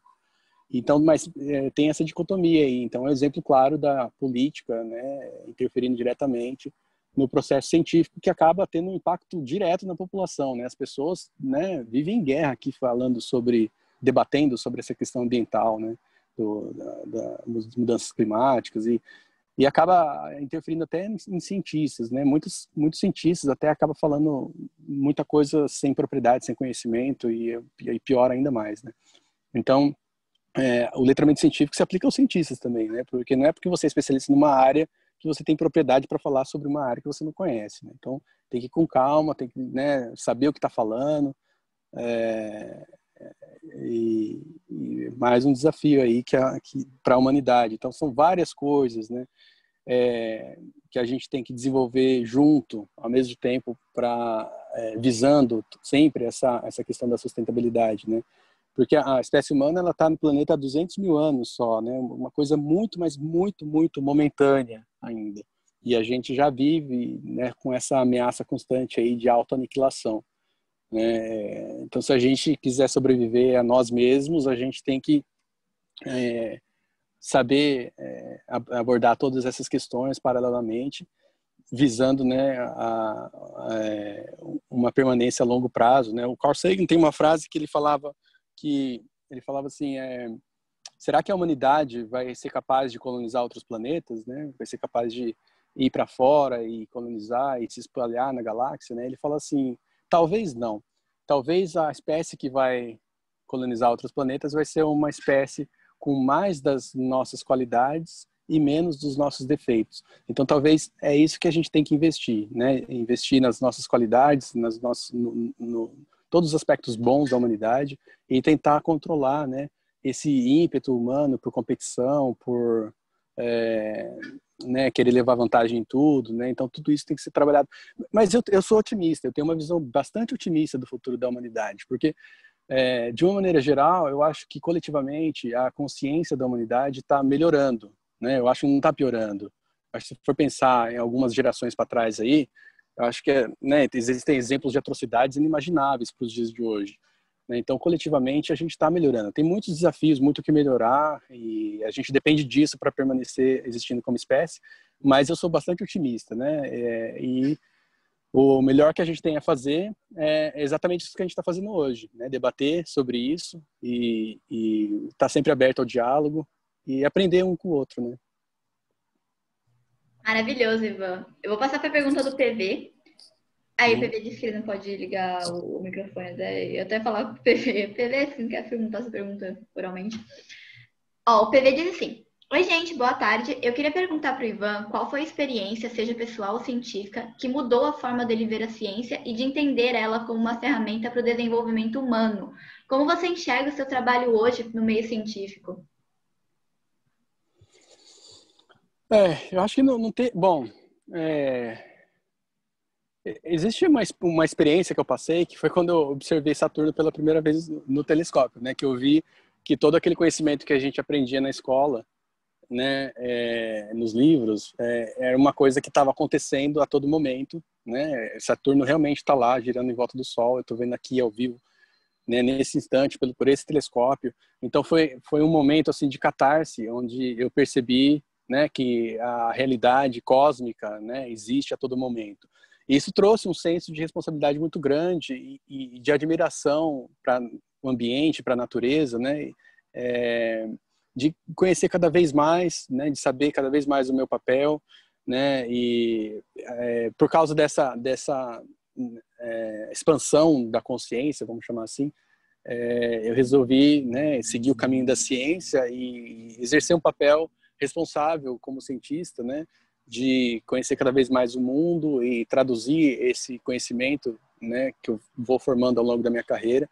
Então, mas tem essa dicotomia aí. Então, é um exemplo claro da política, né, interferindo diretamente no processo científico, que acaba tendo um impacto direto na população, né? As pessoas, né, vivem em guerra aqui debatendo sobre essa questão ambiental, né? Das mudanças climáticas e acaba interferindo até em cientistas, né? Muitos cientistas até acabam falando muita coisa sem propriedade, sem conhecimento e pior ainda mais, né? Então, o letramento científico se aplica aos cientistas também, né? Porque não é porque você é especialista numa área que você tem propriedade para falar sobre uma área que você não conhece, né? Então, tem que ir com calma, tem que, né, saber o que está falando. E mais um desafio aí que para a humanidade. Então, são várias coisas, né? Que a gente tem que desenvolver junto, ao mesmo tempo, visando sempre essa questão da sustentabilidade, né? Porque a espécie humana ela está no planeta há 200 mil anos só, né? Uma coisa muito, mas muito, muito momentânea ainda. E a gente já vive, né, com essa ameaça constante aí de autoaniquilação, né? Então, se a gente quiser sobreviver a nós mesmos, a gente tem que saber abordar todas essas questões paralelamente, visando, né, uma permanência a longo prazo, né? O Carl Sagan tem uma frase que ele falava assim, será que a humanidade vai ser capaz de colonizar outros planetas, né? Vai ser capaz de ir para fora e colonizar e se espalhar na galáxia, né? Ele fala assim, talvez não. Talvez a espécie que vai colonizar outros planetas vai ser uma espécie com mais das nossas qualidades e menos dos nossos defeitos. Então, talvez é isso que a gente tem que investir, né? Investir nas nossas qualidades, todos os aspectos bons da humanidade e tentar controlar, né, esse ímpeto humano por competição, por né, querer levar vantagem em tudo, né? Então, tudo isso tem que ser trabalhado. Mas eu sou otimista, eu tenho uma visão bastante otimista do futuro da humanidade, porque de uma maneira geral, eu acho que coletivamente a consciência da humanidade está melhorando, né? Eu acho que não está piorando. Acho que se for pensar em algumas gerações para trás aí, eu acho que né, existem exemplos de atrocidades inimagináveis para os dias de hoje, né? Então, coletivamente, a gente está melhorando. Tem muitos desafios, muito o que melhorar, e a gente depende disso para permanecer existindo como espécie, mas eu sou bastante otimista, né? E o melhor que a gente tem a fazer é exatamente isso que a gente está fazendo hoje, né? Debater sobre isso e estar sempre aberto ao diálogo e aprender um com o outro, né? Maravilhoso, Ivan. Eu vou passar para a pergunta do PV. Aí o PV disse que ele não pode ligar o microfone, né? Eu até falar com o PV. PV, você não quer perguntar essa pergunta oralmente? Ó, o PV diz assim: oi, gente, boa tarde. Eu queria perguntar para o Ivan qual foi a experiência, seja pessoal ou científica, que mudou a forma dele ver a ciência e de entender ela como uma ferramenta para o desenvolvimento humano. Como você enxerga o seu trabalho hoje no meio científico? Eu acho que não tem... Bom, existe uma experiência que eu passei, que foi quando eu observei Saturno pela primeira vez no telescópio, né? Que eu vi que todo aquele conhecimento que a gente aprendia na escola, né, nos livros, era uma coisa que estava acontecendo a todo momento, né? Saturno realmente está lá, girando em volta do Sol. Eu estou vendo aqui ao vivo, né, nesse instante, por esse telescópio. Então foi um momento assim de catarse, onde eu percebi, né, que a realidade cósmica, né, existe a todo momento. E isso trouxe um senso de responsabilidade muito grande e de admiração para o ambiente, para a natureza, né, de conhecer cada vez mais, né, de saber cada vez mais o meu papel, né, e por causa dessa expansão da consciência, vamos chamar assim, eu resolvi, né, seguir o caminho da ciência e exercer um papel responsável como cientista, né, de conhecer cada vez mais o mundo e traduzir esse conhecimento, né, que eu vou formando ao longo da minha carreira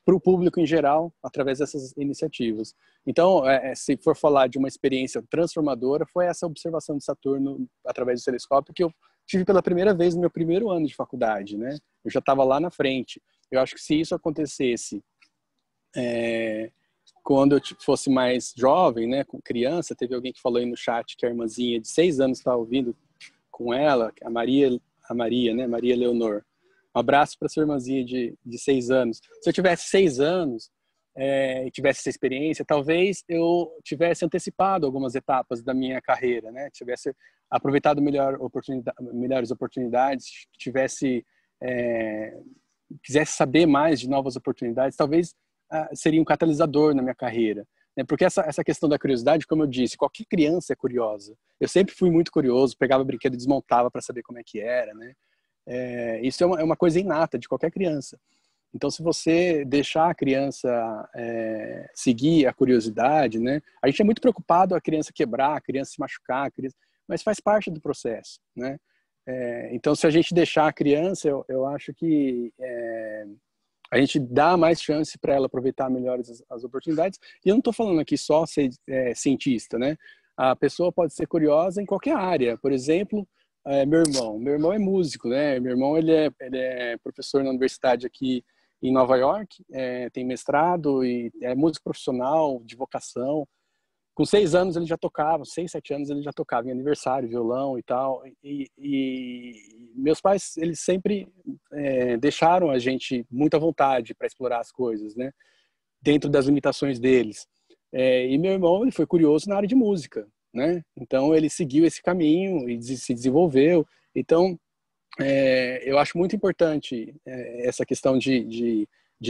para o público em geral, através dessas iniciativas. Então, se for falar de uma experiência transformadora, foi essa observação de Saturno através do telescópio que eu tive pela primeira vez no meu primeiro ano de faculdade, né? Eu já estava lá na frente. Eu acho que se isso acontecesse quando eu fosse mais jovem, né, com criança, teve alguém que falou aí no chat que a irmãzinha de 6 anos estava ouvindo com ela, a Maria, né, Maria Leonor. Um abraço para sua irmãzinha de 6 anos. Se eu tivesse 6 anos, e tivesse essa experiência, talvez eu tivesse antecipado algumas etapas da minha carreira, né? Tivesse aproveitado melhores oportunidades, tivesse quisesse saber mais de novas oportunidades, talvez seria um catalisador na minha carreira, né? Porque essa questão da curiosidade, como eu disse, qualquer criança é curiosa. Eu sempre fui muito curioso, pegava brinquedo e desmontava para saber como é que era, né? Isso é uma coisa inata de qualquer criança. Então, se você deixar a criança seguir a curiosidade, né? A gente é muito preocupado a criança quebrar, a criança se machucar, mas faz parte do processo, né? Então, se a gente deixar a criança, eu acho que a gente dá mais chance para ela aproveitar melhor as oportunidades. E eu não estou falando aqui só ser cientista, né? A pessoa pode ser curiosa em qualquer área. Por exemplo, meu irmão é músico, né? Meu irmão ele é professor na universidade aqui em Nova York, tem mestrado e é músico profissional de vocação. Com 6 anos ele já tocava, 6, 7 anos ele já tocava em aniversário, violão e tal. E meus pais, eles sempre deixaram a gente muito à vontade para explorar as coisas, né? Dentro das limitações deles. E meu irmão, ele foi curioso na área de música, né? Então ele seguiu esse caminho e se desenvolveu. Então, eu acho muito importante essa questão de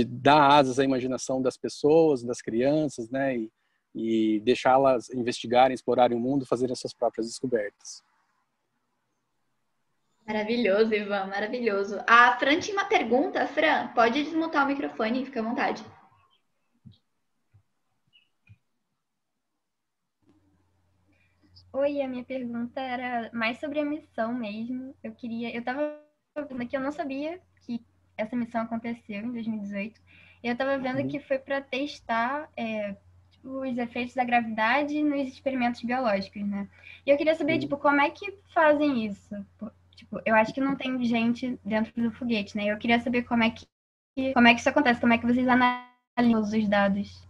dar asas à imaginação das pessoas, das crianças, né? E deixá-las investigarem, explorarem o mundo, fazerem as suas próprias descobertas. Maravilhoso, Ivan, maravilhoso. A Fran tinha uma pergunta. Fran, pode desmutar o microfone, fica à vontade. Oi, a minha pergunta era mais sobre a missão mesmo. Eu estava vendo aqui, eu não sabia que essa missão aconteceu em 2018. E eu estava vendo que foi para testar os efeitos da gravidade nos experimentos biológicos, né? E eu queria saber, como é que fazem isso? Eu acho que não tem gente dentro do foguete, né? Eu queria saber como é que isso acontece, como é que vocês analisam os dados.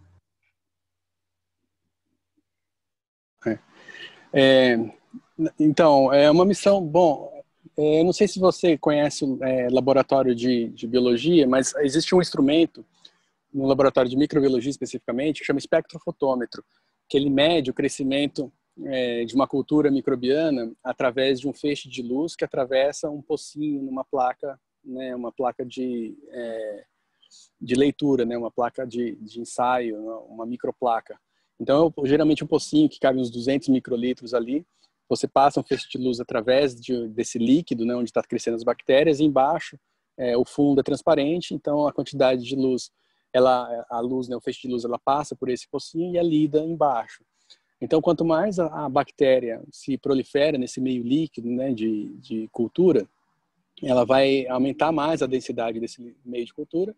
Então, é uma missão, bom, eu não sei se você conhece o laboratório de biologia, mas existe um instrumento no laboratório de microbiologia especificamente, que chama espectrofotômetro, que ele mede o crescimento de uma cultura microbiana através de um feixe de luz que atravessa um pocinho numa placa, né, uma placa de leitura, né, uma placa de ensaio, uma microplaca. Então, geralmente um pocinho que cabe uns 200 microlitros ali, você passa um feixe de luz através desse líquido, né, onde está crescendo as bactérias, e embaixo o fundo é transparente, então a quantidade de luz a luz, né, o feixe de luz, ela passa por esse pocinho e é lida embaixo. Então, quanto mais a bactéria se prolifera nesse meio líquido, né, de cultura, ela vai aumentar mais a densidade desse meio de cultura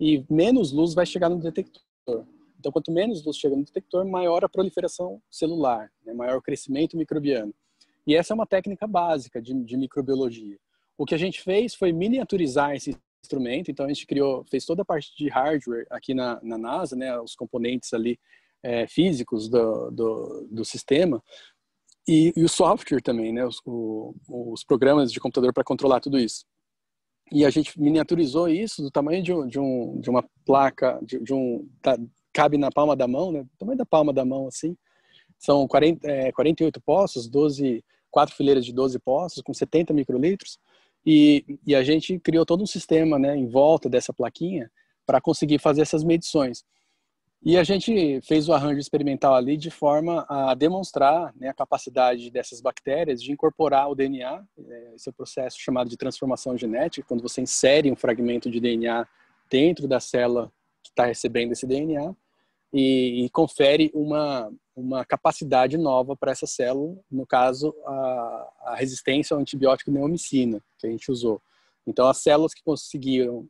e menos luz vai chegar no detector. Então, quanto menos luz chega no detector, maior a proliferação celular, né, maior o crescimento microbiano. E essa é uma técnica básica de microbiologia. O que a gente fez foi miniaturizar esse instrumento, então a gente fez toda a parte de hardware aqui na NASA, né, os componentes ali físicos do sistema e o software também, né, os programas de computador para controlar tudo isso. E a gente miniaturizou isso do tamanho de uma placa, cabe na palma da mão, né, do tamanho da palma da mão assim. São 48 poços, 4 fileiras de 12 poços com 70 microlitros. E a gente criou todo um sistema, né, em volta dessa plaquinha para conseguir fazer essas medições. E a gente fez o arranjo experimental ali de forma a demonstrar, né, a capacidade dessas bactérias de incorporar o DNA, esse é o processo chamado de transformação genética, quando você insere um fragmento de DNA dentro da célula que está recebendo esse DNA e confere uma capacidade nova para essa célula, no caso, a resistência ao antibiótico neomicina, que a gente usou. Então, as células que conseguiram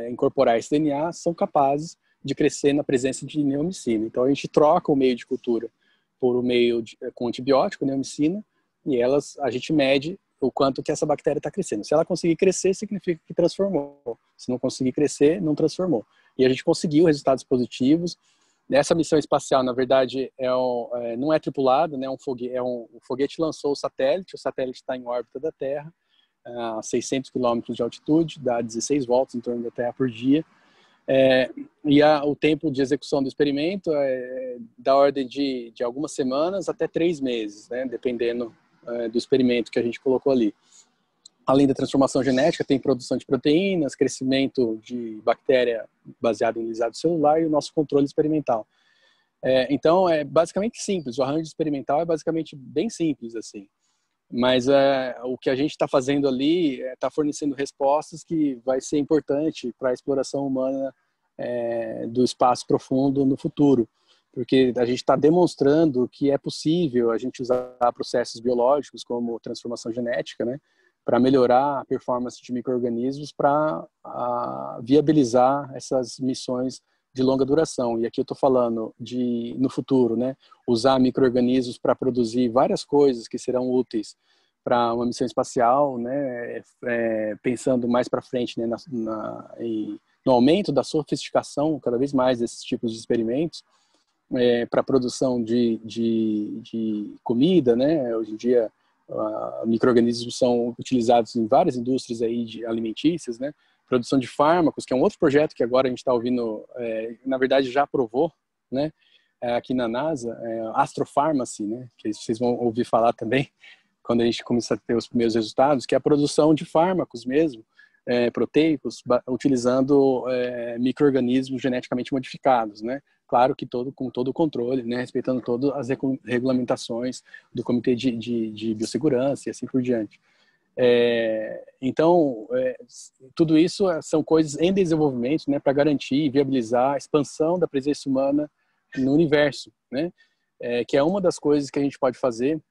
incorporar esse DNA são capazes de crescer na presença de neomicina. Então, a gente troca o meio de cultura por um meio com antibiótico, neomicina, e a gente mede o quanto que essa bactéria está crescendo. Se ela conseguir crescer, significa que transformou. Se não conseguir crescer, não transformou. E a gente conseguiu resultados positivos. Nessa missão espacial, na verdade, não é tripulada, né? O foguete lançou o satélite está em órbita da Terra, a 600 km de altitude, dá 16 voltas em torno da Terra por dia, O tempo de execução do experimento é da ordem de algumas semanas até 3 meses, né? Dependendo do experimento que a gente colocou ali. Além da transformação genética, tem produção de proteínas, crescimento de bactéria baseado em lisado celular e o nosso controle experimental. Então, é basicamente simples. O arranjo experimental é basicamente bem simples, assim. Mas o que a gente está fazendo ali está fornecendo respostas que vai ser importante para a exploração humana do espaço profundo no futuro. Porque a gente está demonstrando que é possível a gente usar processos biológicos como transformação genética, né, para melhorar a performance de micro-organismos para viabilizar essas missões de longa duração. E aqui eu estou falando no futuro, né, usar micro-organismos para produzir várias coisas que serão úteis para uma missão espacial, né, pensando mais para frente, né, no aumento da sofisticação cada vez mais desses tipos de experimentos, para a produção de comida, né? Hoje em dia, micro-organismos são utilizados em várias indústrias aí alimentícias, né? Produção de fármacos, que é um outro projeto que agora a gente está ouvindo, na verdade já aprovou, né? Aqui na NASA, Astropharmacy, né? Que vocês vão ouvir falar também, quando a gente começa a ter os primeiros resultados, que é a produção de fármacos mesmo, proteicos, utilizando micro-organismos geneticamente modificados, né? Claro que com todo o controle, né? Respeitando todas as regulamentações do Comitê de Biossegurança e assim por diante. Então, tudo isso são coisas em desenvolvimento, né? Para garantir e viabilizar a expansão da presença humana no universo, né? Que é uma das coisas que a gente pode fazer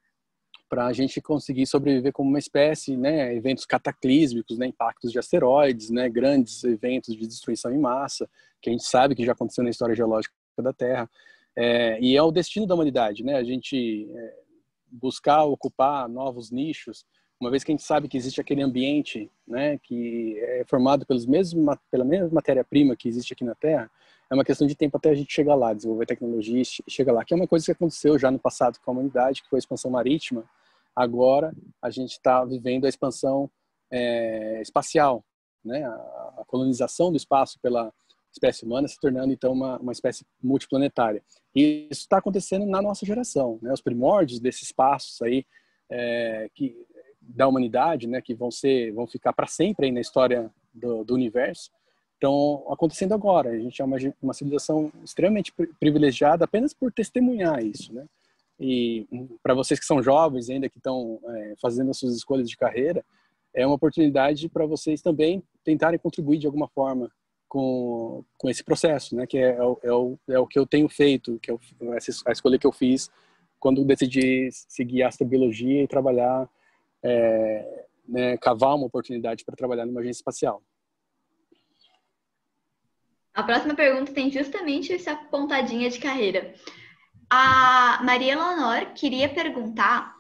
para a gente conseguir sobreviver como uma espécie, né, eventos cataclísmicos, né, impactos de asteroides, né, grandes eventos de destruição em massa, que a gente sabe que já aconteceu na história geológica da Terra, e é o destino da humanidade, né, a gente buscar ocupar novos nichos, uma vez que a gente sabe que existe aquele ambiente, né, que é formado pela mesma matéria-prima que existe aqui na Terra. É uma questão de tempo até a gente chegar lá, desenvolver tecnologia e chegar lá, que é uma coisa que aconteceu já no passado com a humanidade, que foi a expansão marítima. Agora a gente está vivendo a expansão espacial, né? A colonização do espaço pela espécie humana se tornando então uma espécie multiplanetária. E isso está acontecendo na nossa geração, né? Os primórdios desses espaços aí da humanidade, né? Que vão ficar para sempre aí na história do universo. Estão acontecendo agora. A gente é uma civilização extremamente privilegiada apenas por testemunhar isso, né? E para vocês que são jovens ainda, que estão fazendo as suas escolhas de carreira, é uma oportunidade para vocês também tentarem contribuir de alguma forma com esse processo, né? Que é o que eu tenho feito, que é a escolha que eu fiz quando decidi seguir astrobiologia e trabalhar, né, cavar uma oportunidade para trabalhar numa agência espacial. A próxima pergunta tem justamente essa pontadinha de carreira. A Maria Leonor queria perguntar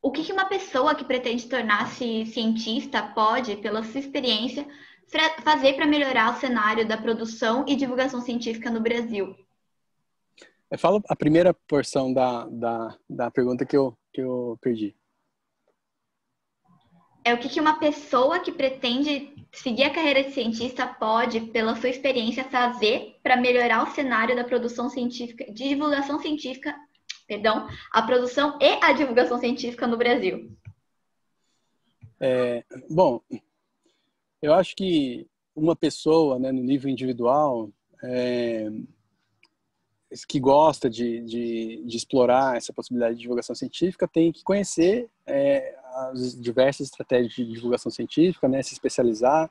o que uma pessoa que pretende tornar-se cientista pode, pela sua experiência, fazer para melhorar o cenário da produção e divulgação científica no Brasil. Fala a primeira porção da pergunta que eu perdi. O que uma pessoa que pretende seguir a carreira de cientista pode, pela sua experiência, fazer para melhorar o cenário da produção científica, de divulgação científica, a produção e a divulgação científica no Brasil? Bom, eu acho que uma pessoa, né, no nível individual, que gosta de explorar essa possibilidade de divulgação científica tem que conhecer as diversas estratégias de divulgação científica, né, se especializar,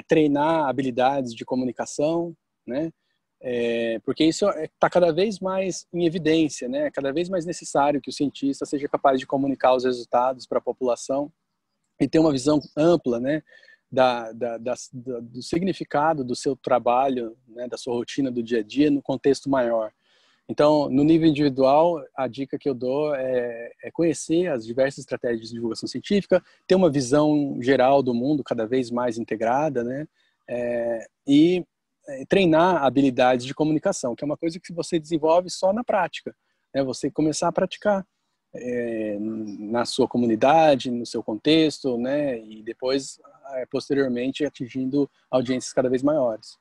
treinar habilidades de comunicação, né, porque isso está cada vez mais em evidência, né, é cada vez mais necessário que o cientista seja capaz de comunicar os resultados para a população e ter uma visão ampla, né, do significado do seu trabalho, né, da sua rotina do dia a dia no contexto maior. Então, no nível individual, a dica que eu dou é conhecer as diversas estratégias de divulgação científica, ter uma visão geral do mundo cada vez mais integrada, né, e treinar habilidades de comunicação, que é uma coisa que você desenvolve só na prática, né, você começar a praticar na sua comunidade, no seu contexto, né, e depois posteriormente atingindo audiências cada vez maiores.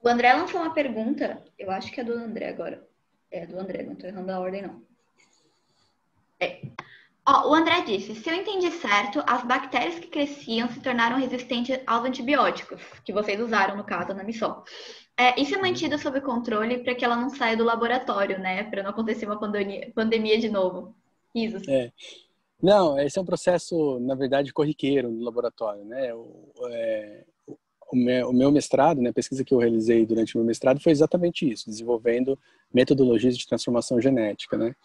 O André lançou uma pergunta, eu acho que é do André agora. É do André, não estou errando a ordem, não. O André disse, se eu entendi certo, as bactérias que cresciam se tornaram resistentes aos antibióticos, que vocês usaram, no caso, na missão. Isso é mantido sob controle para que ela não saia do laboratório, né? Para não acontecer uma pandemia de novo. Isso. Não, esse é um processo, na verdade, corriqueiro no laboratório, né? O meu mestrado, né, a pesquisa que eu realizei durante o meu mestrado foi exatamente isso, desenvolvendo metodologias de transformação genética, né?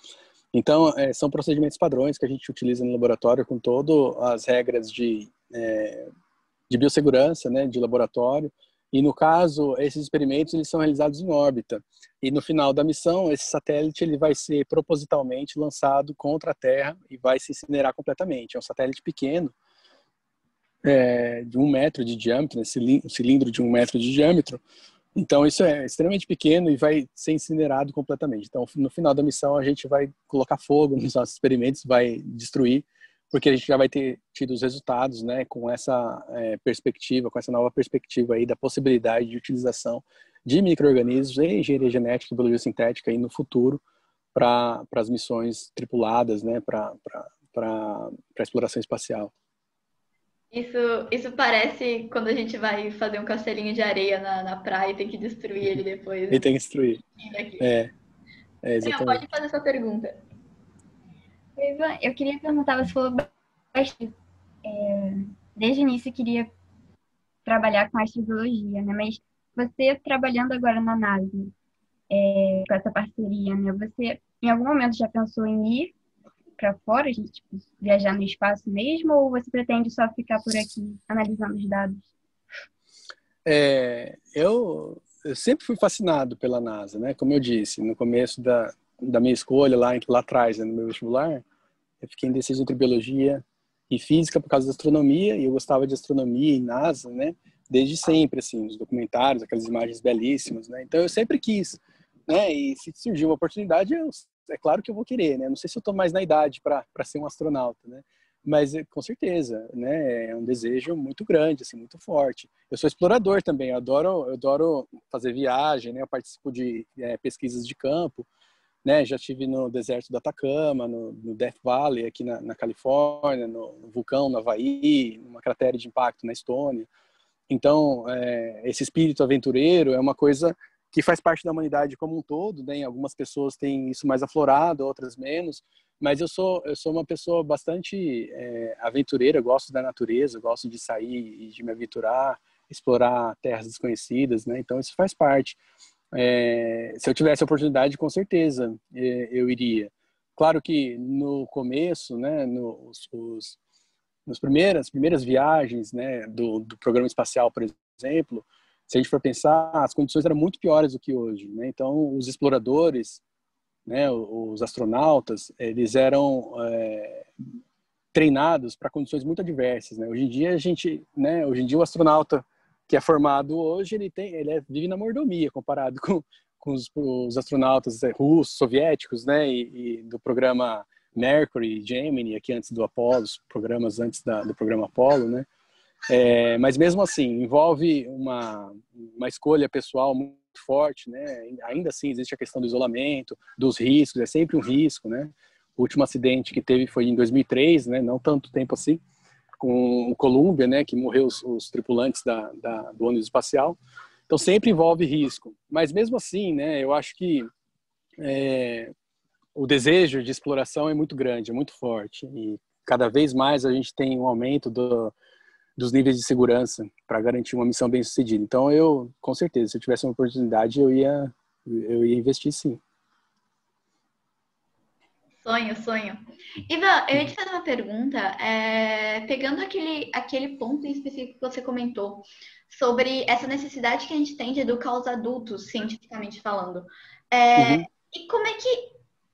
Então, são procedimentos padrões que a gente utiliza no laboratório com todas as regras de biossegurança, né, de laboratório. E, no caso, esses experimentos eles são realizados em órbita. E, no final da missão, esse satélite ele vai ser propositalmente lançado contra a Terra e vai se incinerar completamente. É um satélite pequeno, de 1 metro de diâmetro, um cilindro de 1 metro de diâmetro. Então, isso é extremamente pequeno e vai ser incinerado completamente. Então, no final da missão, a gente vai colocar fogo nos nossos experimentos, vai destruir, porque a gente já vai ter tido os resultados, né, com essa perspectiva, com essa nova perspectiva aí da possibilidade de utilização de micro-organismos em engenharia genética e biologia sintética aí no futuro para as missões tripuladas, né, para exploração espacial. Isso parece quando a gente vai fazer um castelinho de areia na praia e tem que destruir ele depois. E tem que destruir. Exatamente. Pode fazer essa pergunta. Ivan, eu queria perguntar, você falou bastante, desde o início queria trabalhar com astrobiologia, né? Mas você trabalhando agora na NASA, com essa parceria, né? Você em algum momento já pensou em ir para fora, tipo, viajar no espaço mesmo, ou você pretende só ficar por aqui analisando os dados? Eu sempre fui fascinado pela NASA, né? Como eu disse, no começo da minha escolha, lá atrás, né, no meu vestibular, eu fiquei indeciso entre biologia e física por causa da astronomia, e eu gostava de astronomia e NASA, né? Desde sempre, assim, os documentários, aquelas imagens belíssimas, né? Então eu sempre quis, né? E se surgir uma oportunidade, é claro que eu vou querer, né? Não sei se eu estou mais na idade para ser um astronauta, né? Mas com certeza, né? É um desejo muito grande, assim, muito forte. Eu sou explorador também, eu adoro fazer viagem, né? Eu participo de pesquisas de campo, né? Já estive no deserto do Atacama, no Death Valley aqui na Califórnia, no vulcão no Havaí, numa cratera de impacto na Estônia. Então, esse espírito aventureiro é uma coisa que faz parte da humanidade como um todo, né? Algumas pessoas têm isso mais aflorado, outras menos, mas eu sou uma pessoa bastante aventureira, gosto da natureza, gosto de sair e de me aventurar, explorar terras desconhecidas, né? Então isso faz parte. Se eu tivesse a oportunidade, com certeza eu iria. Claro que no começo, né, nas primeiras viagens, né, do programa espacial, por exemplo, se a gente for pensar, as condições eram muito piores do que hoje, né? Então, os exploradores, né, os astronautas, eles eram treinados para condições muito adversas, né? Hoje em dia o astronauta que é formado hoje, ele vive na mordomia comparado com os astronautas russos, soviéticos, né? E do programa Mercury, Gemini, aqui antes do Apollo, os programas antes do programa Apollo, né? Mas mesmo assim, envolve uma escolha pessoal muito forte, né? Ainda assim, existe a questão do isolamento, dos riscos, é sempre um risco, né? O último acidente que teve foi em 2003, né? Não tanto tempo assim, com o Columbia, né? Que morreu os tripulantes do ônibus espacial. Então, sempre envolve risco. Mas mesmo assim, né? Eu acho que o desejo de exploração é muito grande, é muito forte. E cada vez mais a gente tem um aumento dos níveis de segurança para garantir uma missão bem sucedida. Então, com certeza, se eu tivesse uma oportunidade, eu ia investir sim. Sonho. Ivan, eu ia te fazer uma pergunta, pegando aquele ponto em específico que você comentou, sobre essa necessidade que a gente tem de educar os adultos, cientificamente falando. E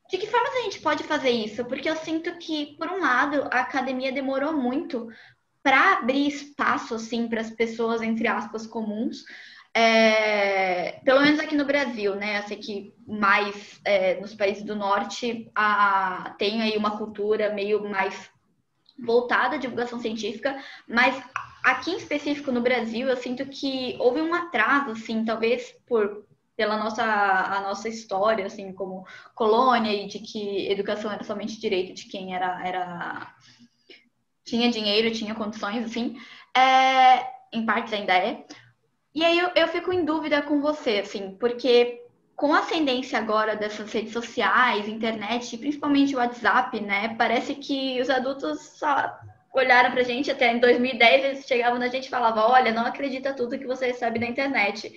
de que forma a gente pode fazer isso? Porque eu sinto que, por um lado, a academia demorou muito para abrir espaço, assim, para as pessoas, entre aspas, comuns, pelo menos aqui no Brasil, né? Eu sei que mais nos países do norte tem aí uma cultura meio mais voltada à divulgação científica, mas aqui em específico no Brasil, eu sinto que houve um atraso, assim, talvez pela a nossa história, assim, como colônia, e de que educação era somente direito de quem tinha dinheiro, tinha condições, assim, em partes ainda é. E aí eu fico em dúvida com você, assim, porque com a ascendência agora dessas redes sociais, internet, principalmente o WhatsApp, né, parece que os adultos só olharam pra gente, até em 2010 eles chegavam na gente e falavam, olha, não acredita tudo que você recebe na internet.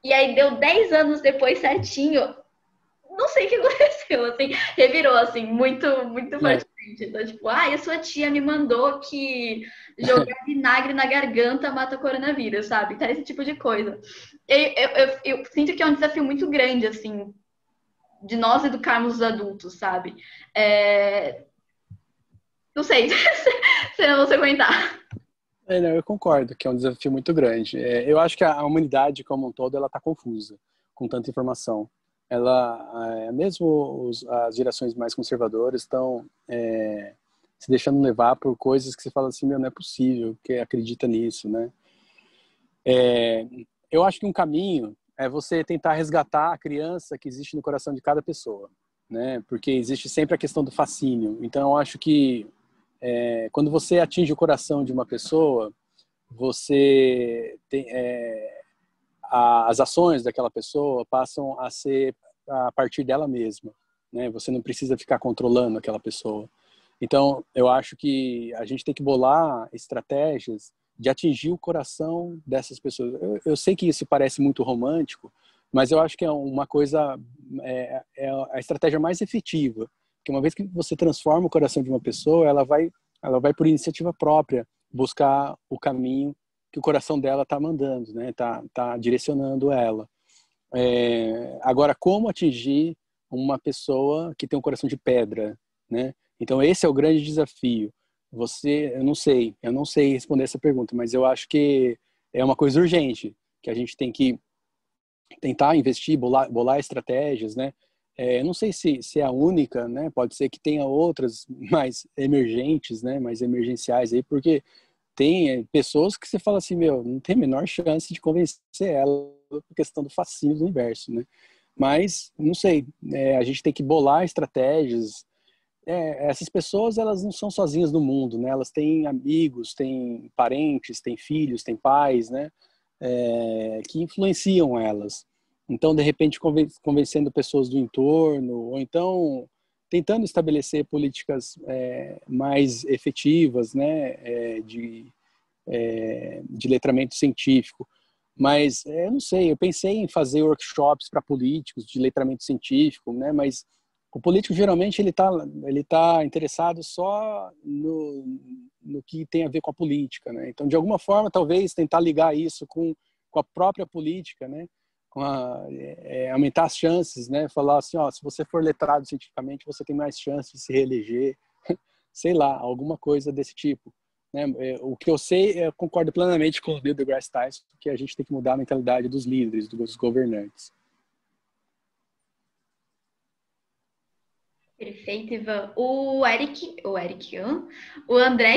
E aí deu 10 anos depois certinho, não sei o que aconteceu, assim, revirou, assim, muito, muito fortemente. Então, tipo, a sua tia me mandou que jogar vinagre na garganta mata coronavírus, sabe? Tá, esse tipo de coisa. Eu sinto que é um desafio muito grande, assim, de nós educarmos os adultos, sabe? Não sei se eu não sei aguentar. Não, eu concordo que é um desafio muito grande. Eu acho que a humanidade como um todo ela está confusa com tanta informação. Mesmo as gerações mais conservadoras estão se deixando levar por coisas que você fala assim, meu, não é possível que acredita nisso, né? Eu acho que um caminho é você tentar resgatar a criança que existe no coração de cada pessoa, né? Porque existe sempre a questão do fascínio. Então, eu acho que quando você atinge o coração de uma pessoa, você tem, as ações daquela pessoa passam a ser a partir dela mesma, né? Você não precisa ficar controlando aquela pessoa. Então, eu acho que a gente tem que bolar estratégias de atingir o coração dessas pessoas. Eu sei que isso parece muito romântico, mas eu acho que é uma coisa, é a estratégia mais efetiva. Porque uma vez que você transforma o coração de uma pessoa, ela vai por iniciativa própria buscar o caminho que o coração dela está mandando, né? Tá direcionando ela. Agora, como atingir uma pessoa que tem um coração de pedra, né? Então, esse é o grande desafio. Eu não sei responder essa pergunta, mas eu acho que é uma coisa urgente, que a gente tem que tentar investir, bolar estratégias, né? Eu não sei se é a única, né? Pode ser que tenha outras mais emergentes, né? Mais emergenciais aí, porque tem pessoas que você fala assim, meu, não tem a menor chance de convencer ela por questão do fascínio do universo, né? Mas, não sei, a gente tem que bolar estratégias. Essas pessoas, elas não são sozinhas no mundo, né? Elas têm amigos, têm parentes, têm filhos, têm pais, né? Que influenciam elas. Então, de repente, convencendo pessoas do entorno, ou então tentando estabelecer políticas mais efetivas, né? De letramento científico. Mas, eu não sei, eu pensei em fazer workshops para políticos de letramento científico, né? Mas o político, geralmente, ele tá interessado só no que tem a ver com a política, né? Então, de alguma forma, talvez tentar ligar isso com a própria política, né? Aumentar as chances, né? Falar assim, ó, se você for letrado cientificamente, você tem mais chances de se reeleger. Sei lá, alguma coisa desse tipo. Né? O que eu sei, eu concordo plenamente com o Neil deGrasse Tyson, que a gente tem que mudar a mentalidade dos líderes, dos governantes. Perfeito, Ivan. O André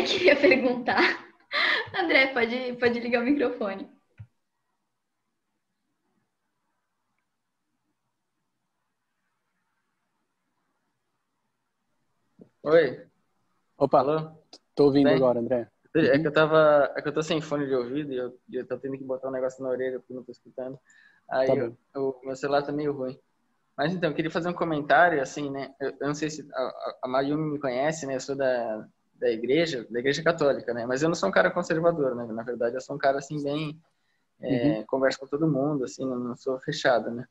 queria perguntar. André, pode ligar o microfone. Oi. Opa, alô? Tô ouvindo Bem? agora, André. É que eu tô sem fone de ouvido e eu tô tendo que botar um negócio na orelha porque eu não tô escutando. Aí Tá bom. meu celular tá meio ruim. Mas então, eu queria fazer um comentário, assim, né? Eu não sei se a Mayumi me conhece, né? Eu sou da igreja católica, né? Mas eu não sou um cara conservador, né? Na verdade, eu sou um cara, assim, bem... converso com todo mundo, assim, não sou fechado, né?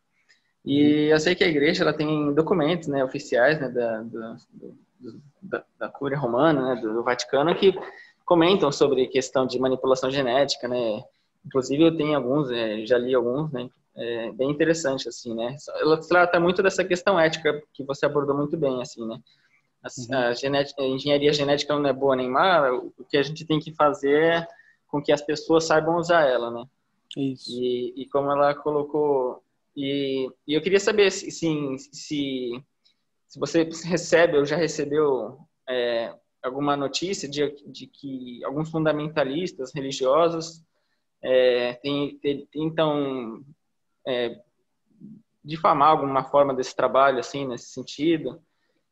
E eu sei que a igreja, ela tem documentos, né? Oficiais, né? Da Cúria Romana, né? Do Vaticano, que comentam sobre questão de manipulação genética, né? Inclusive, eu tenho alguns, já li alguns, né? Bem interessante, assim, né? Ela trata muito dessa questão ética que você abordou muito bem, assim, né? A engenharia genética não é boa nem má, o que a gente tem que fazer é com que as pessoas saibam usar ela, né? Isso. E como ela colocou... E eu queria saber se você recebe ou já recebeu alguma notícia de que alguns fundamentalistas religiosos tentam difamar alguma forma desse trabalho, assim, nesse sentido,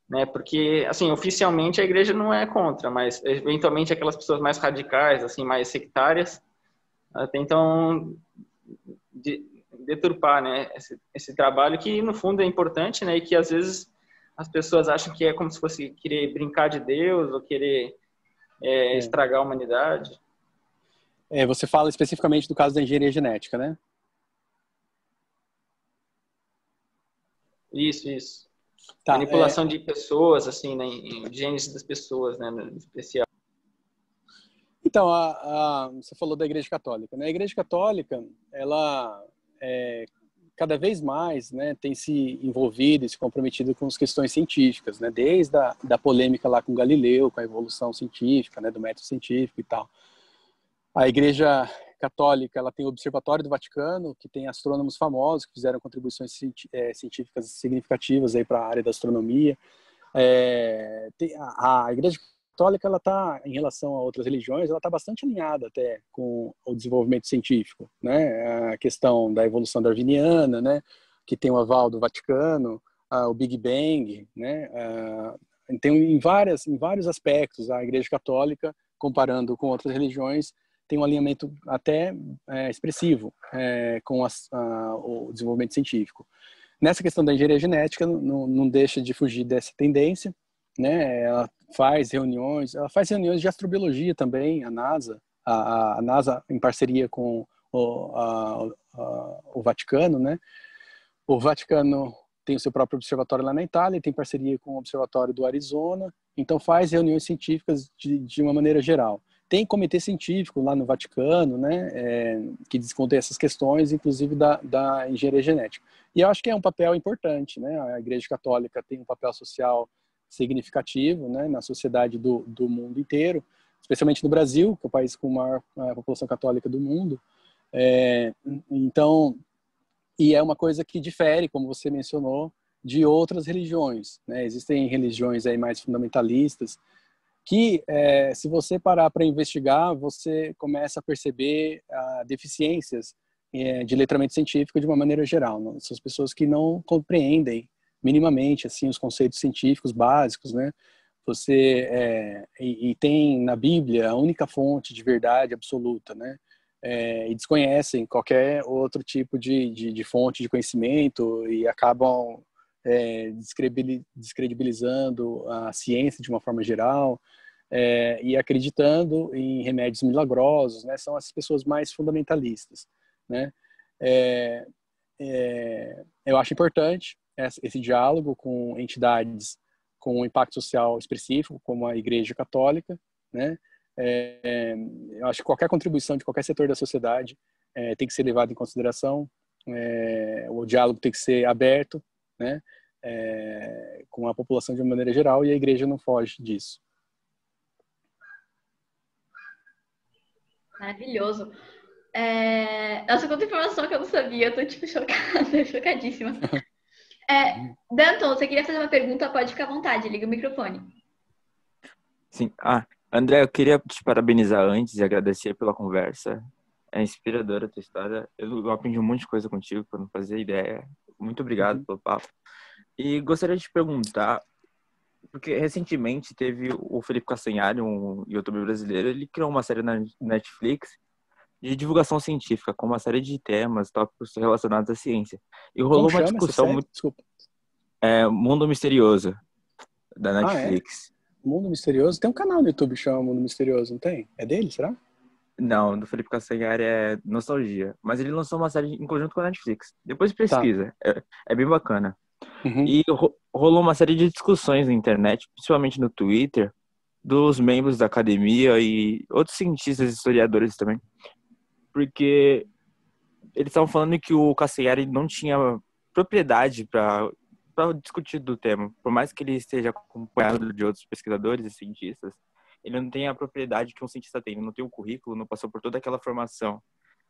né? Porque, assim, oficialmente a igreja não é contra, mas eventualmente aquelas pessoas mais radicais, assim, mais sectárias, tentam deturpar, né, esse trabalho que no fundo é importante, né, e que às vezes as pessoas acham que é como se fosse querer brincar de Deus ou querer estragar a humanidade. Você fala especificamente do caso da engenharia genética, né? Isso. Tá, manipulação de pessoas, assim, né, em genes das pessoas, né, em especial. Então, você falou da Igreja Católica, né? A Igreja Católica, ela cada vez mais, né, tem se envolvido e se comprometido com as questões científicas, né? Desde da polêmica lá com Galileu, com a evolução científica, né, do método científico e tal. A Igreja Católica, ela tem o Observatório do Vaticano, que tem astrônomos famosos que fizeram contribuições científicas significativas aí para a área da astronomia. A Igreja Católica, ela está, em relação a outras religiões, ela está bastante alinhada até com o desenvolvimento científico, né? A questão da evolução darwiniana, né? Que tem o aval do Vaticano, o Big Bang, né? Tem em vários aspectos a Igreja Católica, comparando com outras religiões, tem um alinhamento até expressivo com o desenvolvimento científico. Nessa questão da engenharia genética, não deixa de fugir dessa tendência, né? Ela faz reuniões de astrobiologia também, a NASA em parceria com o Vaticano, né? O Vaticano tem o seu próprio observatório lá na Itália, tem parceria com o Observatório do Arizona, então faz reuniões científicas de uma maneira geral. Tem comitê científico lá no Vaticano, né, que discute essas questões, inclusive da engenharia genética. E eu acho que é um papel importante, né? A Igreja Católica tem um papel social significativo, né, na sociedade do mundo inteiro, especialmente no Brasil, que é o país com a maior população católica do mundo. Então, e é uma coisa que difere, como você mencionou, de outras religiões, né? Existem religiões aí mais fundamentalistas que, se você parar para investigar, você começa a perceber deficiências de letramento científico de uma maneira geral. Não? São as pessoas que não compreendem minimamente assim os conceitos científicos básicos, né? E tem na Bíblia a única fonte de verdade absoluta, né? E desconhecem qualquer outro tipo de fonte de conhecimento e acabam descredibilizando a ciência de uma forma geral e acreditando em remédios milagrosos, né? São as pessoas mais fundamentalistas, né? Eu acho importante esse diálogo com entidades com um impacto social específico, como a Igreja Católica, né? Eu acho que qualquer contribuição de qualquer setor da sociedade tem que ser levada em consideração, o diálogo tem que ser aberto, né? Com a população de uma maneira geral, e a Igreja não foge disso. Maravilhoso. Nossa, quanta informação que eu não sabia, eu tô tipo chocada, chocadíssima. Danton, você queria fazer uma pergunta? Pode ficar à vontade, liga o microfone. Sim. André, eu queria te parabenizar antes e agradecer pela conversa. É inspiradora a tua história. Eu aprendi um monte de coisa contigo que eu não fazia ideia. Muito obrigado pelo papo. E gostaria de te perguntar, porque recentemente teve o Felipe Castanhari, um youtuber brasileiro, ele criou uma série na Netflix de divulgação científica, com uma série de temas, tópicos relacionados à ciência. E rolou uma discussão muito... Desculpa. Mundo Misterioso, da Netflix. Mundo Misterioso? Tem um canal no YouTube que chama Mundo Misterioso, não tem? É dele, será? Não, do Felipe Castanhari é Nostalgia. Mas ele lançou uma série em conjunto com a Netflix. Depois pesquisa. Tá. É bem bacana. Uhum. E rolou uma série de discussões na internet, principalmente no Twitter, dos membros da academia e outros cientistas e historiadores também. Porque eles estavam falando que o Castanhari não tinha propriedade para discutir do tema. Por mais que ele esteja acompanhado de outros pesquisadores e cientistas, ele não tem a propriedade que um cientista tem. Ele não tem o currículo, não passou por toda aquela formação.